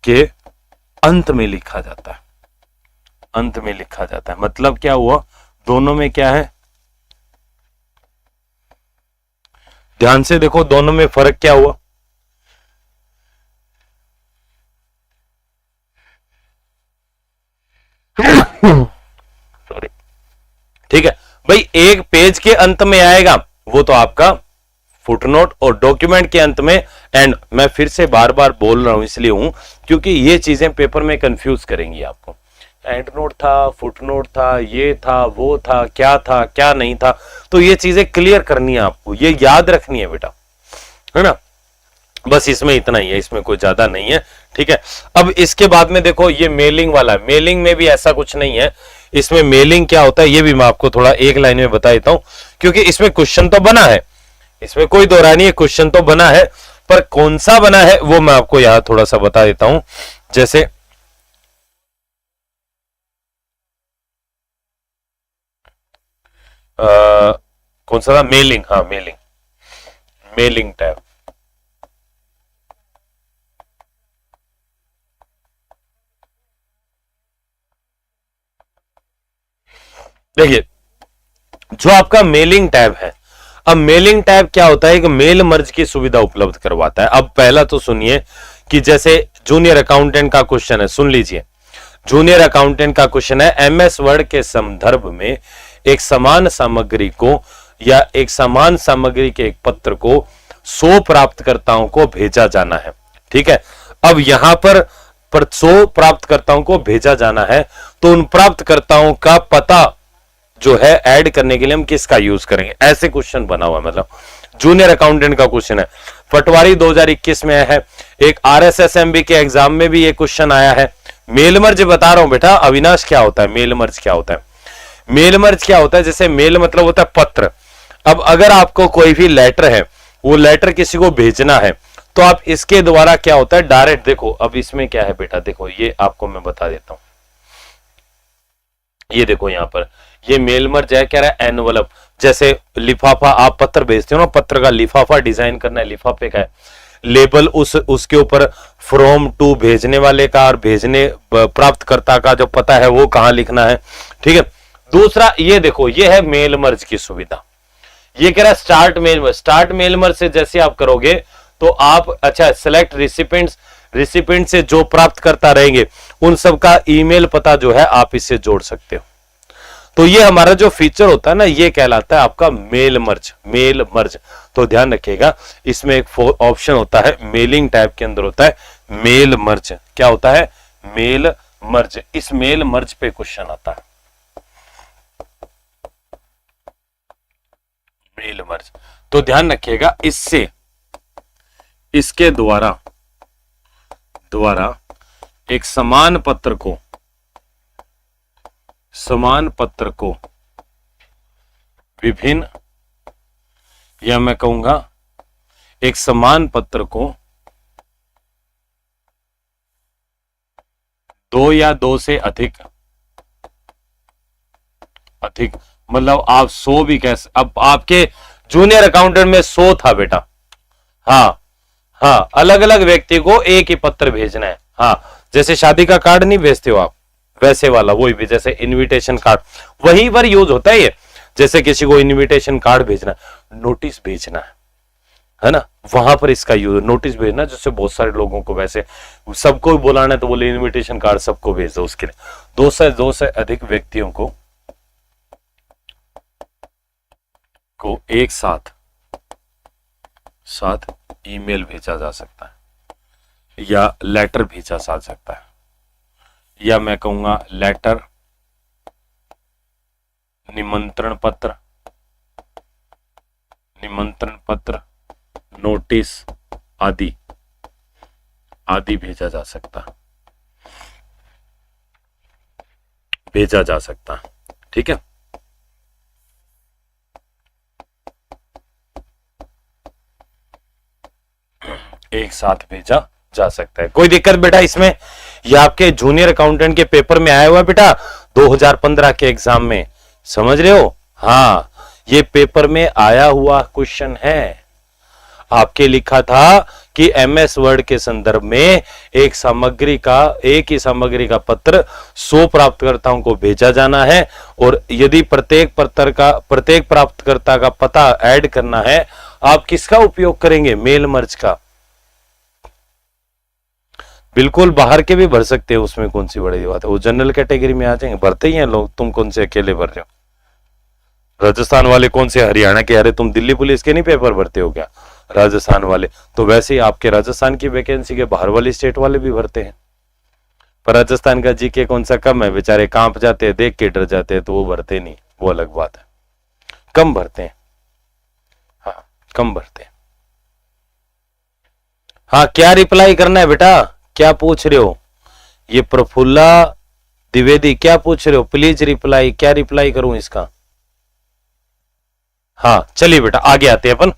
के अंत में लिखा जाता है। मतलब क्या हुआ, दोनों में क्या है, ध्यान से देखो, दोनों में फर्क क्या हुआ। सॉरी। ठीक है भाई, एक पेज के अंत में आएगा वो तो आपका फुटनोट, और डॉक्यूमेंट के अंत में एंड। मैं फिर से बार बार बोल रहा हूं इसलिए हूं क्योंकि ये चीजें पेपर में कंफ्यूज करेंगी आपको। एंड नोट था, फुटनोट था, ये था, वो था, क्या नहीं था, तो ये चीजें क्लियर करनी है आपको, ये याद रखनी है बेटा, है ना। बस इसमें इतना ही है, इसमें कोई ज्यादा नहीं है। ठीक है, अब इसके बाद में देखो ये मेलिंग वाला है। मेलिंग में भी ऐसा कुछ नहीं है। इसमें मेलिंग क्या होता है ये भी मैं आपको थोड़ा एक लाइन में बता देता हूं, क्योंकि इसमें क्वेश्चन तो बना है, इसमें कोई दो राय नहीं है, क्वेश्चन तो बना है, पर कौन सा बना है वो मैं आपको यहां थोड़ा सा बता देता हूं। जैसे कौन सा था, मेलिंग, हाँ मेलिंग टैब। देखिए जो आपका मेलिंग टैब है, अब मेलिंग टैब क्या होता है, एक मेल मर्ज की सुविधा उपलब्ध करवाता है। अब पहला तो सुनिए कि जैसे जूनियर अकाउंटेंट का क्वेश्चन है, सुन लीजिए, जूनियर अकाउंटेंट का क्वेश्चन है, एमएस वर्ड के संदर्भ में एक समान सामग्री को या एक समान सामग्री के एक पत्र को 100 प्राप्तकर्ताओं को भेजा जाना है। ठीक है, अब यहां पर 100 प्राप्तकर्ताओं को भेजा जाना है, तो उन प्राप्तकर्ताओं का पता जो है ऐड करने के लिए हम किसका यूज करेंगे, ऐसे क्वेश्चन बना हुआ है। मतलब जूनियर अकाउंटेंट का क्वेश्चन है, पटवारी 2021 में है, एक आरएसएसएमबी के एग्जाम में भी ये क्वेश्चन आया है। मेल मर्ज बता रहा हूं बेटा, अविनाश क्या होता है, मेल मर्ज क्या होता है। मेल मर्ज क्या होता है, जैसे मेल मतलब होता है पत्र। अब अगर आपको कोई भी लेटर है, वो लेटर किसी को भेजना है, तो आप इसके द्वारा क्या होता है, डायरेक्ट देखो, अब इसमें क्या है बेटा, देखो ये आपको मैं बता देता हूं, ये देखो यहां पर ये मेल मर्ज है, कह रहा है एनवलप। जैसे लिफाफा आप पत्र भेजते हो ना, पत्र का लिफाफा डिजाइन करना है, लिफाफे का है, लेबल उसके ऊपर फ्रॉम टू भेजने वाले का और भेजने प्राप्तकर्ता का जो पता है वो कहां लिखना है। ठीक है, दूसरा ये देखो, ये है मेल मर्ज की सुविधा। ये कह रहा है start mail merge. Start mail merge से जैसे आप करोगे तो आप, अच्छा सिलेक्ट रिसिपेंट से जो प्राप्तकर्ता रहेंगे उन सब का ईमेल पता जो है आप इससे जोड़ सकते हो। तो ये हमारा जो फीचर होता है ना, ये कहलाता है आपका मेल मर्ज। तो ध्यान रखिएगा, इसमें एक ऑप्शन होता है मेलिंग टैब के अंदर होता है मेल मर्ज। क्या होता है, मेल मर्ज। इस मेल मर्ज पे क्वेश्चन आता है, मेल मर्ज। तो ध्यान रखिएगा, इसके द्वारा एक समान पत्र को विभिन्न, या मैं कहूंगा एक समान पत्र को 2 या 2 से अधिक, मतलब आप 100 भी कैसे, अब आपके जूनियर अकाउंटेंट में 100 था बेटा, हाँ, अलग अलग व्यक्ति को एक ही पत्र भेजना है। हाँ, जैसे शादी का कार्ड नहीं भेजते हो आप, वैसे वाला, वही भी जैसे इनविटेशन कार्ड, वहीं पर यूज होता है ये। जैसे किसी को इनविटेशन कार्ड भेजना, नोटिस भेजना है ना, वहां पर इसका यूज, नोटिस भेजना जिससे बहुत सारे लोगों को, वैसे सबको बुलाना है तो बोले इनविटेशन कार्ड सबको भेज दो, उसके लिए 2 से अधिक व्यक्तियों को एक साथ ईमेल भेजा जा सकता है या लेटर भेजा जा सकता है, या मैं कहूंगा लेटर, निमंत्रण पत्र, नोटिस आदि भेजा जा सकता है, ठीक है। एक साथ भेजा जा सकता है, कोई दिक्कत बेटा इसमें? ये आपके जूनियर अकाउंटेंट के पेपर में आया हुआ है बेटा, 2015 के एग्जाम में, समझ रहे हो? हाँ, ये पेपर में आया हुआ क्वेश्चन है। आपके लिखा था कि एमएस वर्ड के संदर्भ में एक ही सामग्री का पत्र 100 प्राप्तकर्ताओं को भेजा जाना है, और यदि प्रत्येक प्राप्तकर्ता का पता ऐड करना है, आप किसका उपयोग करेंगे? मेल मर्ज का। बिल्कुल बाहर के भी भर सकते हो, उसमें कौन सी बड़ी बात है, वो जनरल कैटेगरी में आ जाएंगे, भरते ही हैं लोग। तुम कौन से अकेले भर रहे हो? राजस्थान वाले कौन से हरियाणा के? अरे तुम दिल्ली पुलिस के नहीं पेपर भरते हो क्या? राजस्थान वाले तो वैसे ही आपके राजस्थान की वैकेंसी के बाहर वाली स्टेट वाले भी भरते हैं, पर राजस्थान का जीके कौन सा कम है, बेचारे कांप जाते हैं, देख के डर जाते हैं, तो वो भरते नहीं, वो अलग बात है, कम भरते हैं। हाँ, कम भरते हैं। हाँ, क्या रिप्लाई करना है बेटा? क्या पूछ रहे हो? ये प्रफुल्ला द्विवेदी क्या पूछ रहे हो? प्लीज रिप्लाई, क्या रिप्लाई करूं इसका? हाँ चलिए बेटा आगे आते हैं अपन।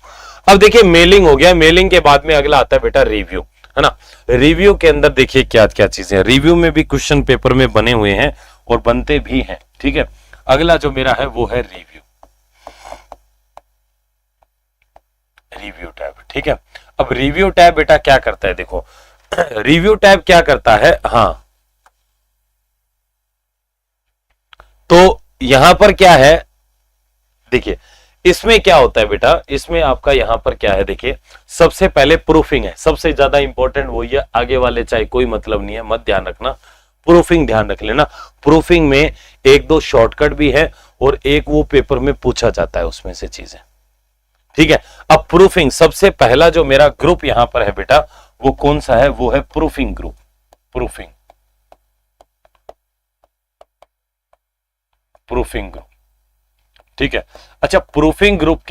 अब देखिए मेलिंग हो गया, मेलिंग के बाद में अगला आता है बेटा रिव्यू, है ना। रिव्यू के अंदर देखिए क्या क्या चीजें, रिव्यू में भी क्वेश्चन पेपर में बने हुए हैं और बनते भी हैं, ठीक है। अगला जो मेरा है वो है रिव्यू, रिव्यू टैब, ठीक है। अब रिव्यू टैब बेटा क्या करता है, देखो रिव्यू टैब क्या करता है। हाँ, तो यहां पर क्या है, देखिए इसमें क्या होता है बेटा, इसमें आपका यहां पर क्या है, देखिए सबसे पहले प्रूफिंग है, सबसे ज्यादा इंपॉर्टेंट वही है, आगे वाले चाहे कोई मतलब नहीं है, मत ध्यान रखना, प्रूफिंग ध्यान रख लेना। प्रूफिंग में 1-2 शॉर्टकट भी है और एक वो पेपर में पूछा जाता है उसमें से चीजें, ठीक है। अब प्रूफिंग सबसे पहला जो मेरा ग्रुप यहां पर है बेटा, वो कौन सा है, वो है प्रूफिंग ग्रुप, प्रूफिंग ग्रुप, ठीक है। अच्छा, प्रूफिंग ग्रुप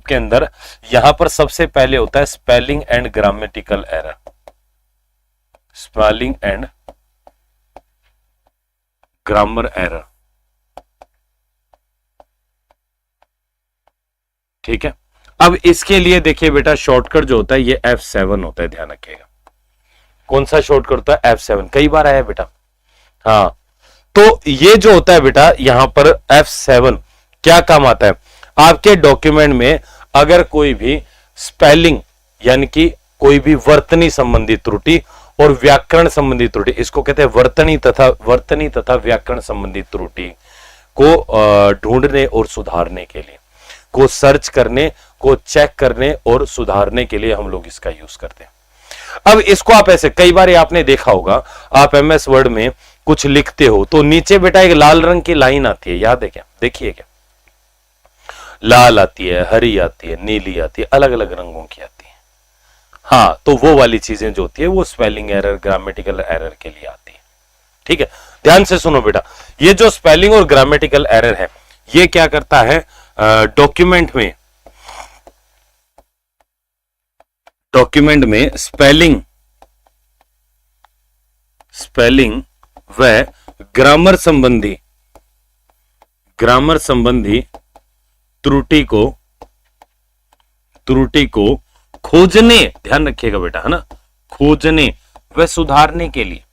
के अंदर यहां पर सबसे पहले होता है spelling and grammatical error, spelling and grammar error, ठीक है। अब इसके लिए देखिए बेटा शॉर्टकट जो होता है ये F7 होता है, ध्यान रखिएगा। कौन सा शॉर्टकट होता है? F7, कई बार आया बेटा। हाँ, तो ये जो होता है बेटा यहां पर F7 क्या काम आता है, आपके डॉक्यूमेंट में अगर कोई भी स्पेलिंग यानी कि कोई भी वर्तनी संबंधी त्रुटि और व्याकरण संबंधी त्रुटि, इसको कहते हैं वर्तनी तथा व्याकरण संबंधी त्रुटि को ढूंढने और सुधारने के लिए, को सर्च करने, को चेक करने और सुधारने के लिए हम लोग इसका यूज करते हैं। अब इसको आप ऐसे, कई बार आपने देखा होगा, आप एमएस वर्ड में कुछ लिखते हो तो नीचे बेटा एक लाल रंग की लाइन आती है, याद है क्या? देखिए क्या, लाल आती है, हरी आती है, नीली आती है, अलग अलग रंगों की आती है। हाँ, तो वो वाली चीजें जो होती है वो स्पेलिंग एरर, ग्रामेटिकल एरर के लिए आती है, ठीक है। ध्यान से सुनो बेटा, ये जो स्पेलिंग और ग्रामेटिकल एरर है ये क्या करता है, डॉक्यूमेंट में स्पेलिंग व ग्रामर संबंधी त्रुटि को खोजने, ध्यान रखिएगा बेटा, है ना, खोजने व सुधारने के लिए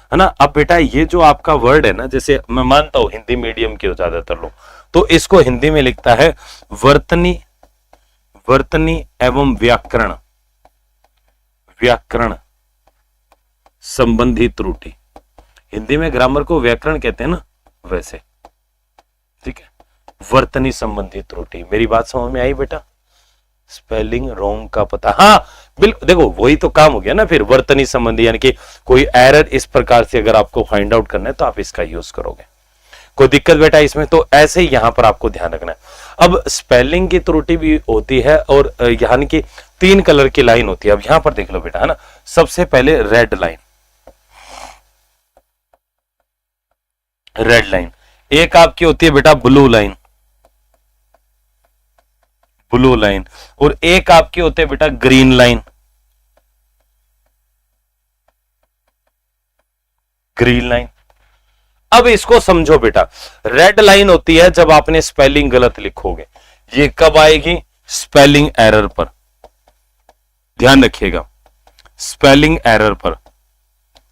है ना। अब बेटा ये जो आपका वर्ड है ना, जैसे मैं मानता हूं हिंदी मीडियम के ज्यादातर लोग, तो इसको हिंदी में लिखता है वर्तनी एवं व्याकरण संबंधी त्रुटि, हिंदी में ग्रामर को व्याकरण कहते हैं ना, वैसे। ठीक है, वर्तनी संबंधी त्रुटि। मेरी बात समझ में आई बेटा? स्पेलिंग रॉन्ग का पता, हाँ बिल्कुल, देखो वही तो काम हो गया ना फिर, वर्तनी संबंधी, यानी कि कोई एरर इस प्रकार से अगर आपको फाइंड आउट करना है तो आप इसका यूज करोगे। कोई दिक्कत बेटा इसमें? तो ऐसे ही यहां पर आपको ध्यान रखना है। अब स्पेलिंग की त्रुटि भी होती है और यानी कि 3 कलर की लाइन होती है। अब यहां पर देख लो बेटा, है ना, सबसे पहले रेड लाइन, रेड लाइन। एक आपकी होती है बेटा ब्लू लाइन, ब्लू लाइन, और एक आपकी होते हैं बेटा ग्रीन लाइन, ग्रीन लाइन। अब इसको समझो बेटा, रेड लाइन होती है जब आपने स्पेलिंग गलत लिखोगे। ये कब आएगी? स्पेलिंग एरर पर, ध्यान रखिएगा, स्पेलिंग एरर पर,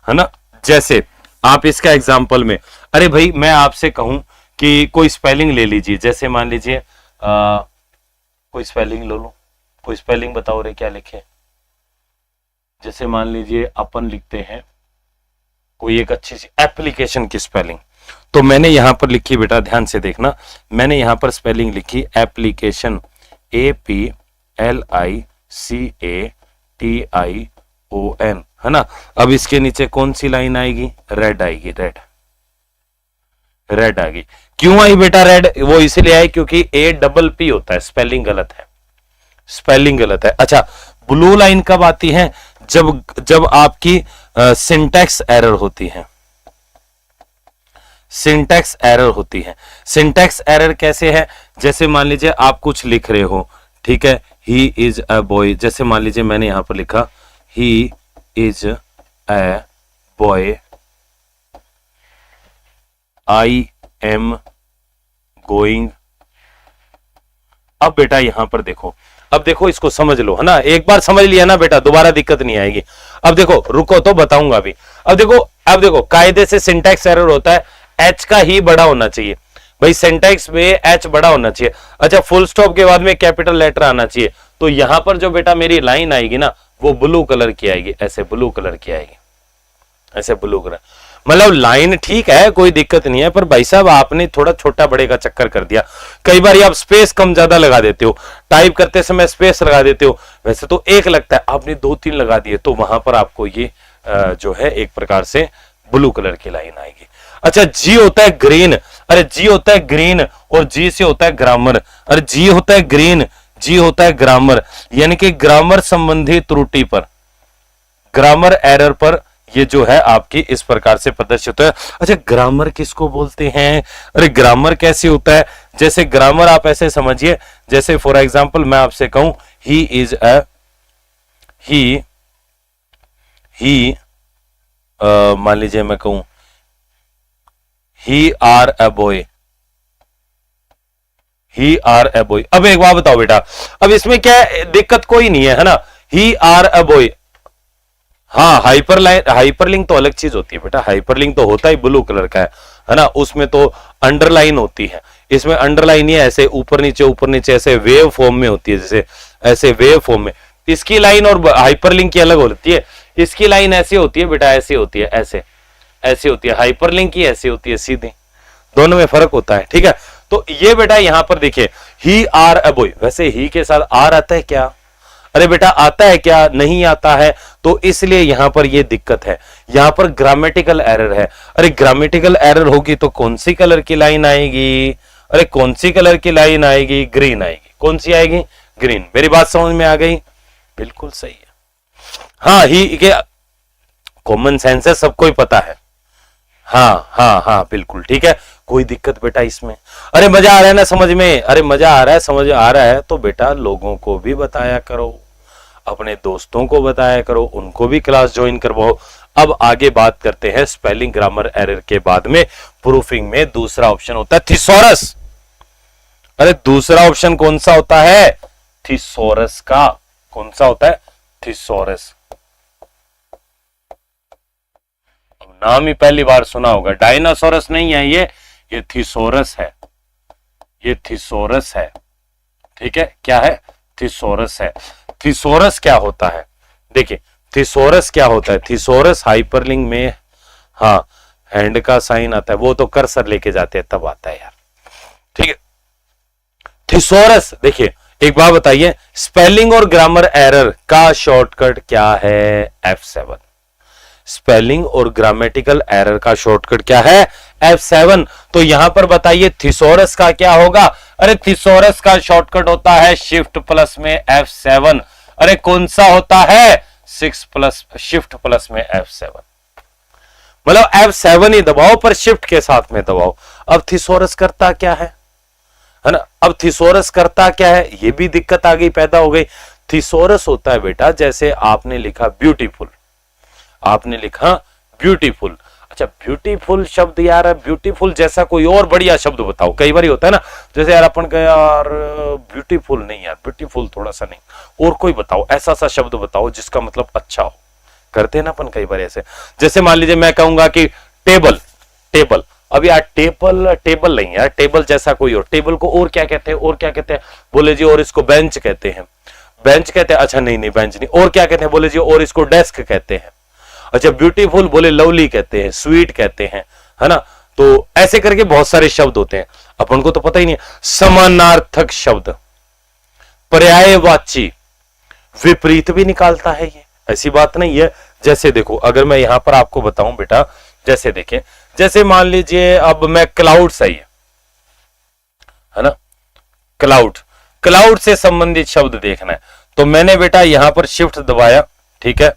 है ना। जैसे आप इसका एग्जांपल में, अरे भाई मैं आपसे कहूं कि कोई स्पेलिंग ले लीजिए, जैसे मान लीजिए कोई स्पेलिंग लो लो, कोई स्पेलिंग बताओ रे, क्या लिखे? जैसे मान लीजिए अपन लिखते हैं कोई एक अच्छी सी एप्लीकेशन की स्पेलिंग, तो मैंने यहां पर लिखी बेटा, ध्यान से देखना, मैंने यहां पर स्पेलिंग लिखी एप्लीकेशन, APLICATION, है ना। अब इसके नीचे कौन सी लाइन आएगी? रेड आएगी, रेड, रेड आ गई। क्यों आई बेटा रेड? वो इसलिए आई क्योंकि APP होता है, स्पेलिंग गलत है, स्पेलिंग गलत है। अच्छा, ब्लू लाइन कब आती है? जब आपकी सिंटैक्स एरर होती है, सिंटैक्स एरर होती है। सिंटैक्स एरर कैसे है? जैसे मान लीजिए आप कुछ लिख रहे हो, ठीक है, ही इज अ बॉय, जैसे मान लीजिए मैंने यहां पर लिखा he is a boy, I am going. अब बेटा यहां पर देखो, अब देखो इसको समझ लो, है ना, एक बार समझ लिया ना बेटा, दोबारा दिक्कत नहीं आएगी। अब देखो, रुको तो बताऊंगा अभी। अब देखो कायदे से सिंटैक्स एरर होता है, एच का ही बड़ा होना चाहिए भाई, सिंटैक्स में एच बड़ा होना चाहिए। अच्छा, फुल स्टॉप के बाद में कैपिटल लेटर आना चाहिए। तो यहां पर जो बेटा मेरी लाइन आएगी ना, वो ब्लू कलर की आएगी, ऐसे ब्लू कलर की आएगी, ऐसे ब्लू कलर। मतलब लाइन ठीक है, कोई दिक्कत नहीं है, पर भाई साहब आपने थोड़ा छोटा बड़े का चक्कर कर दिया। कई बार आप स्पेस कम ज्यादा लगा देते हो, टाइप करते समय स्पेस लगा देते हो, वैसे तो एक लगता है, आपने 2-3 लगा दिए, तो वहां पर आपको ये जो है एक प्रकार से ब्लू कलर की लाइन आएगी। अच्छा, जी होता है ग्रीन, अरे जी होता है ग्रीन और जी से होता है ग्रामर, अरे जी होता है ग्रीन, जी होता है ग्रामर, यानी कि ग्रामर संबंधी त्रुटि पर, ग्रामर एरर पर ये जो है आपकी इस प्रकार से प्रदर्शित है। अच्छा, ग्रामर किसको बोलते हैं? अरे ग्रामर कैसे होता है? जैसे ग्रामर आप ऐसे समझिए, जैसे फॉर एग्जांपल मैं आपसे कहूं ही इज अ, ही मान लीजिए मैं कहूं he are a boy, he are a boy. अब एक बात बताओ बेटा, अब इसमें क्या दिक्कत? कोई नहीं है ना, ही आर अ बॉय। हाँ, हाइपरलिंक तो अलग चीज होती है बेटा, हाइपरलिंक तो होता ही ब्लू कलर का है ना, उसमें तो अंडरलाइन होती है, इसमें अंडरलाइन ही ऐसे ऊपर नीचे ऐसे वेव फॉर्म में होती है, जैसे ऐसे वेव फॉर्म में। इसकी लाइन और हाइपरलिंक की अलग होती है, इसकी लाइन ऐसी होती है बेटा, ऐसी होती है, ऐसी होती है, हाइपरलिंक की ऐसी होती है सीधी, दोनों में फर्क होता है, ठीक है। तो ये बेटा यहां पर देखिए, ही आर अ बॉय, वैसे ही के साथ आर आता है क्या? अरे बेटा आता है क्या? नहीं आता है, तो इसलिए यहां पर ये दिक्कत है, यहां पर ग्रामेटिकल एरर है। अरे ग्रामेटिकल एरर होगी तो कौन सी कलर की लाइन आएगी? अरे कौन सी कलर की लाइन आएगी? ग्रीन आएगी। कौन सी आएगी? ग्रीन। मेरी बात समझ में आ गई? बिल्कुल सही है। हाँ, ही के कॉमन सेंस है, सबको ही पता है। हाँ बिल्कुल ठीक है, कोई दिक्कत बेटा इसमें? अरे मजा आ रहा है ना समझ में? अरे मजा आ रहा है, समझ आ रहा है तो बेटा लोगों को भी बताया करो, अपने दोस्तों को बताया करो, उनको भी क्लास ज्वाइन करवाओ। अब आगे बात करते हैं स्पेलिंग ग्रामर एरर के बाद में प्रूफिंग में दूसरा ऑप्शन होता है थिसॉरस। अरे दूसरा ऑप्शन कौन सा होता है? थिसॉरस का। कौन सा होता है? थिसॉरस। नाम ही पहली बार सुना होगा, डायनासोरस नहीं है ये थिसॉरस है, ये थिसॉरस है, ठीक है। क्या है? थिसॉरस है। थिसॉरस क्या होता है? देखिए थिसॉरस क्या होता है। थिसॉरस हाइपरलिंक में, हाँ हैंड का साइन आता है, वो तो कर्सर लेके जाते हैं तब आता है यार, ठीक है। थिसोरस, देखिए एक बात बताइए, स्पेलिंग और ग्रामर एरर का शॉर्टकट क्या है? F7। स्पेलिंग और ग्रामेटिकल एरर का शॉर्टकट क्या है? F7। तो यहां पर बताइए थिसोरस का क्या होगा? अरे थिसोरस का शॉर्टकट होता है शिफ्ट प्लस में F7। अरे कौन सा होता है? शिफ्ट प्लस में F7। मतलब F7 ही दबाओ पर शिफ्ट के साथ में दबाओ। अब थिसोरस करता क्या है ना? अब थिसोरस करता क्या है, ये भी दिक्कत आ गई, पैदा हो गई। थिसोरस होता है बेटा, जैसे आपने लिखा ब्यूटीफुल, आपने लिखा ब्यूटीफुल। अच्छा ब्यूटीफुल शब्द यार, ब्यूटीफुल जैसा कोई और बढ़िया शब्द बताओ। कई बार होता है ना, जैसे यार अपन कहे यार ब्यूटीफुल नहीं यार, ब्यूटीफुल थोड़ा सा नहीं, और कोई बताओ, ऐसा सा शब्द बताओ जिसका मतलब अच्छा हो। करते हैं ना अपन कई बार ऐसे। जैसे मान लीजिए मैं कहूंगा कि टेबल, टेबल। अब यार टेबल, टेबल नहीं यार, टेबल जैसा कोई और। टेबल को और क्या कहते हैं? और क्या कहते हैं? बोले जी और इसको बेंच कहते हैं। बेंच कहते हैं? अच्छा नहीं नहीं बेंच नहीं। और क्या कहते हैं? बोले जी और इसको डेस्क कहते हैं। अच्छा ब्यूटीफुल बोले लवली कहते हैं, स्वीट कहते हैं, है ना। तो ऐसे करके बहुत सारे शब्द होते हैं, अपन को तो पता ही नहीं है। समानार्थक शब्द, पर्यायवाची, विपरीत भी निकालता है ये, ऐसी बात नहीं है। जैसे देखो, अगर मैं यहां पर आपको बताऊं बेटा, जैसे देखें, जैसे मान लीजिए अब मैं क्लाउड सही है ना, क्लाउड, क्लाउड से संबंधित शब्द देखना है, तो मैंने बेटा यहां पर शिफ्ट दबाया, ठीक है,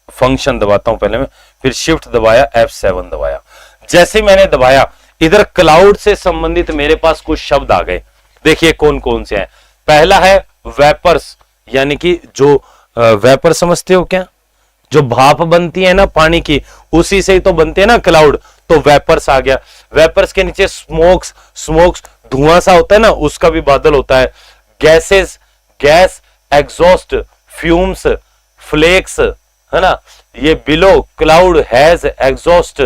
फंक्शन दबाता हूं पहले मैं, फिर शिफ्ट दबाया, F7 दबाया। जैसे मैंने दबाया, इधर क्लाउड से संबंधित मेरे पास कुछ शब्द आ गए। देखिए कौन कौन से हैं। पहला है वेपर्स, यानी कि जो वेपर समझते हो क्या? जो भाप बनती है ना पानी की, उसी से ही तो बनते हैं ना क्लाउड, तो वेपर्स आ गया। वेपर्स के नीचे स्मोक्स, स्मोक्स धुआं सा होता है ना, उसका भी बादल होता है। Gases, gas, exhaust, fumes, flakes, है ना। ये बिलो, क्लाउड, हैज, एग्जॉस्ट।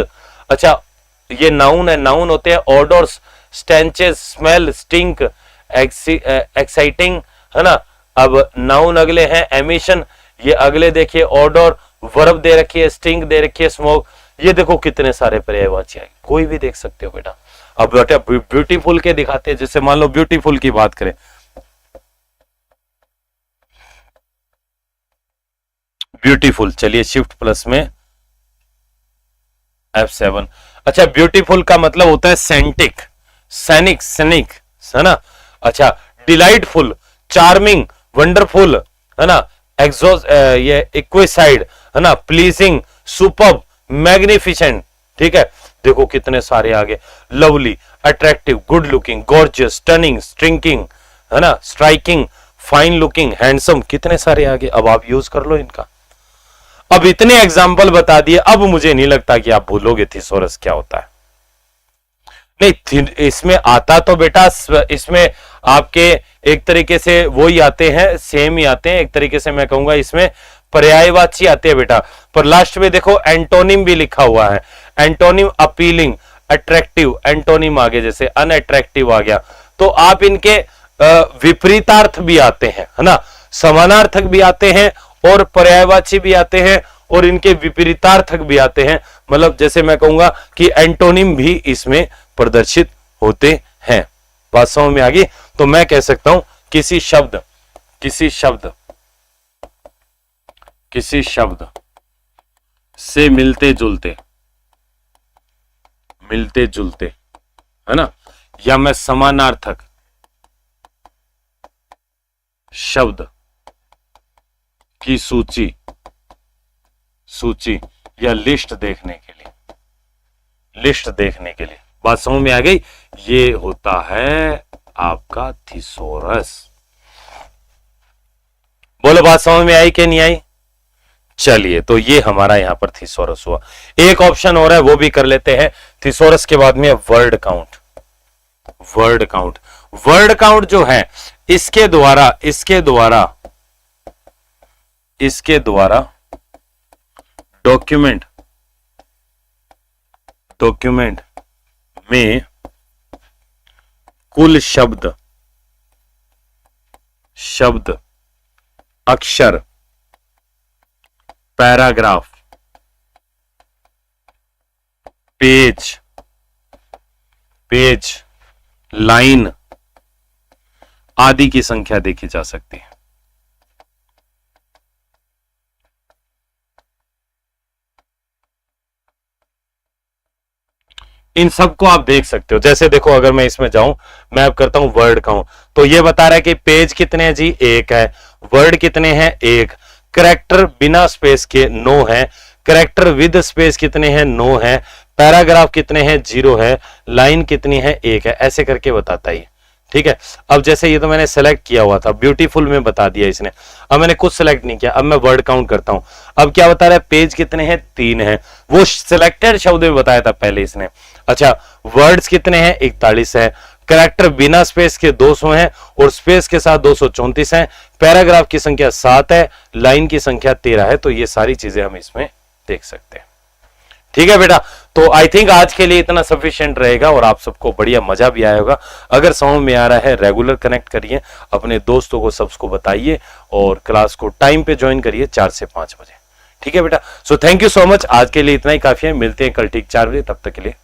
अच्छा ये नाउन है, नाउन होते हैं ऑडर्स, स्टेंचेस, स्मेल, स्टिंक, एक्साइटिंग, है ना। अब नाउन अगले हैं एमिशन, ये अगले देखिए ऑडर, वर्ब दे रखी है, स्टिंग दे रखी है, स्मोक। ये देखो कितने सारे पर्यायवाची आए, कोई भी देख सकते हो बेटा। अब बेटा ब्यूटीफुल के दिखाते हैं, जैसे मान लो ब्यूटीफुल की बात करें, ब्यूटीफुल, चलिए शिफ्ट प्लस में F7। अच्छा ब्यूटीफुल का मतलब होता है सेंटिक, सैनिक, सैनिक, है ना। अच्छा डिलाइटफुल, चार्मिंग, वंडरफुल, है ना, एग्जॉस्ट, ये इक्विसाइड, है ना, प्लीजिंग, सुपर्ब, मैग्निफिसेंट, ठीक है। देखो कितने सारे आगे, lovely, attractive, good looking, gorgeous, stunning, striking, है ना, स्ट्राइकिंग, फाइन लुकिंग, हैंडसम, कितने सारे आगे। अब आप यूज कर लो इनका। अब इतने एग्जाम्पल बता दिए, अब मुझे नहीं लगता कि आप भूलोगे थिसोरस क्या होता है। नहीं इसमें आता तो बेटा, इसमें आपके एक तरीके से वो ही आते हैं, सेम ही आते हैं, एक तरीके से मैं कहूंगा इसमें पर्यायवाची आते हैं बेटा। पर लास्ट में देखो एंटोनिम भी लिखा हुआ है। एंटोनिम अपीलिंग, अट्रैक्टिव, एंटोनिम आगे जैसे अनअट्रैक्टिव आ गया। तो आप इनके विपरीतार्थ भी आते हैं, है ना, समानार्थक भी आते हैं और पर्यायवाची भी आते हैं और इनके विपरीतार्थक भी आते हैं। मतलब जैसे मैं कहूंगा कि एंटोनिम भी इसमें प्रदर्शित होते हैं। बात समझ में आ गई? तो मैं कह सकता हूं किसी शब्द, किसी शब्द, किसी शब्द से मिलते जुलते, मिलते जुलते, है ना, या मैं समानार्थक शब्द की सूची, सूची या लिस्ट देखने के लिए, लिस्ट देखने के लिए, बात समझ में आ गई? ये होता है आपका थिसोरस। बोलो बात समझ में आई कि नहीं आई? चलिए तो ये हमारा यहां पर थिसोरस हुआ। एक ऑप्शन हो रहा है वो भी कर लेते हैं। थिसोरस के बाद में word count, word count, word count जो है इसके द्वारा, इसके द्वारा, इसके द्वारा डॉक्यूमेंट, डॉक्यूमेंट में कुल शब्द, शब्द, अक्षर, पैराग्राफ, पेज, पेज, लाइन आदि की संख्या देखी जा सकती है। इन सबको आप देख सकते हो। जैसे देखो, अगर मैं इसमें जाऊं, मैं अब करता हूं वर्ड काउंट, तो ये बता रहा है कि पेज कितने हैं जी, 1 है। वर्ड कितने हैं, 1। कैरेक्टर बिना स्पेस के 9 है। कैरेक्टर विद स्पेस कितने हैं, 9 है। पैराग्राफ कितने हैं, 0 है। लाइन कितनी है, 1 है। ऐसे करके बताता है। ठीक है। अब जैसे ये तो मैंने सेलेक्ट किया हुआ था, ब्यूटीफुल में बता दिया इसने। अब मैंने कुछ सेलेक्ट नहीं किया, अब मैं वर्ड काउंट करता हूं। अब क्या बता रहा है, पेज कितने हैं, 3 है। वो सिलेक्टेड शब्द में बताया था पहले इसने। अच्छा, वर्ड्स कितने हैं, 41 है। कैरेक्टर बिना स्पेस के 200 हैं और स्पेस के साथ 234 हैं। पैराग्राफ की संख्या 7 है। लाइन की संख्या 13 है। तो ये सारी चीजें हम इसमें देख सकते हैं। ठीक है बेटा, तो आई थिंक आज के लिए इतना सफिशिएंट रहेगा और आप सबको बढ़िया मजा भी आया होगा। अगर समझ में आ रहा है, रेगुलर कनेक्ट करिए, अपने दोस्तों को सबको बताइए और क्लास को टाइम पे ज्वाइन करिए 4 से 5 बजे। ठीक है बेटा, so thank you so much. आज के लिए इतना ही काफी है। मिलते हैं कल ठीक 4 बजे, तब तक के लिए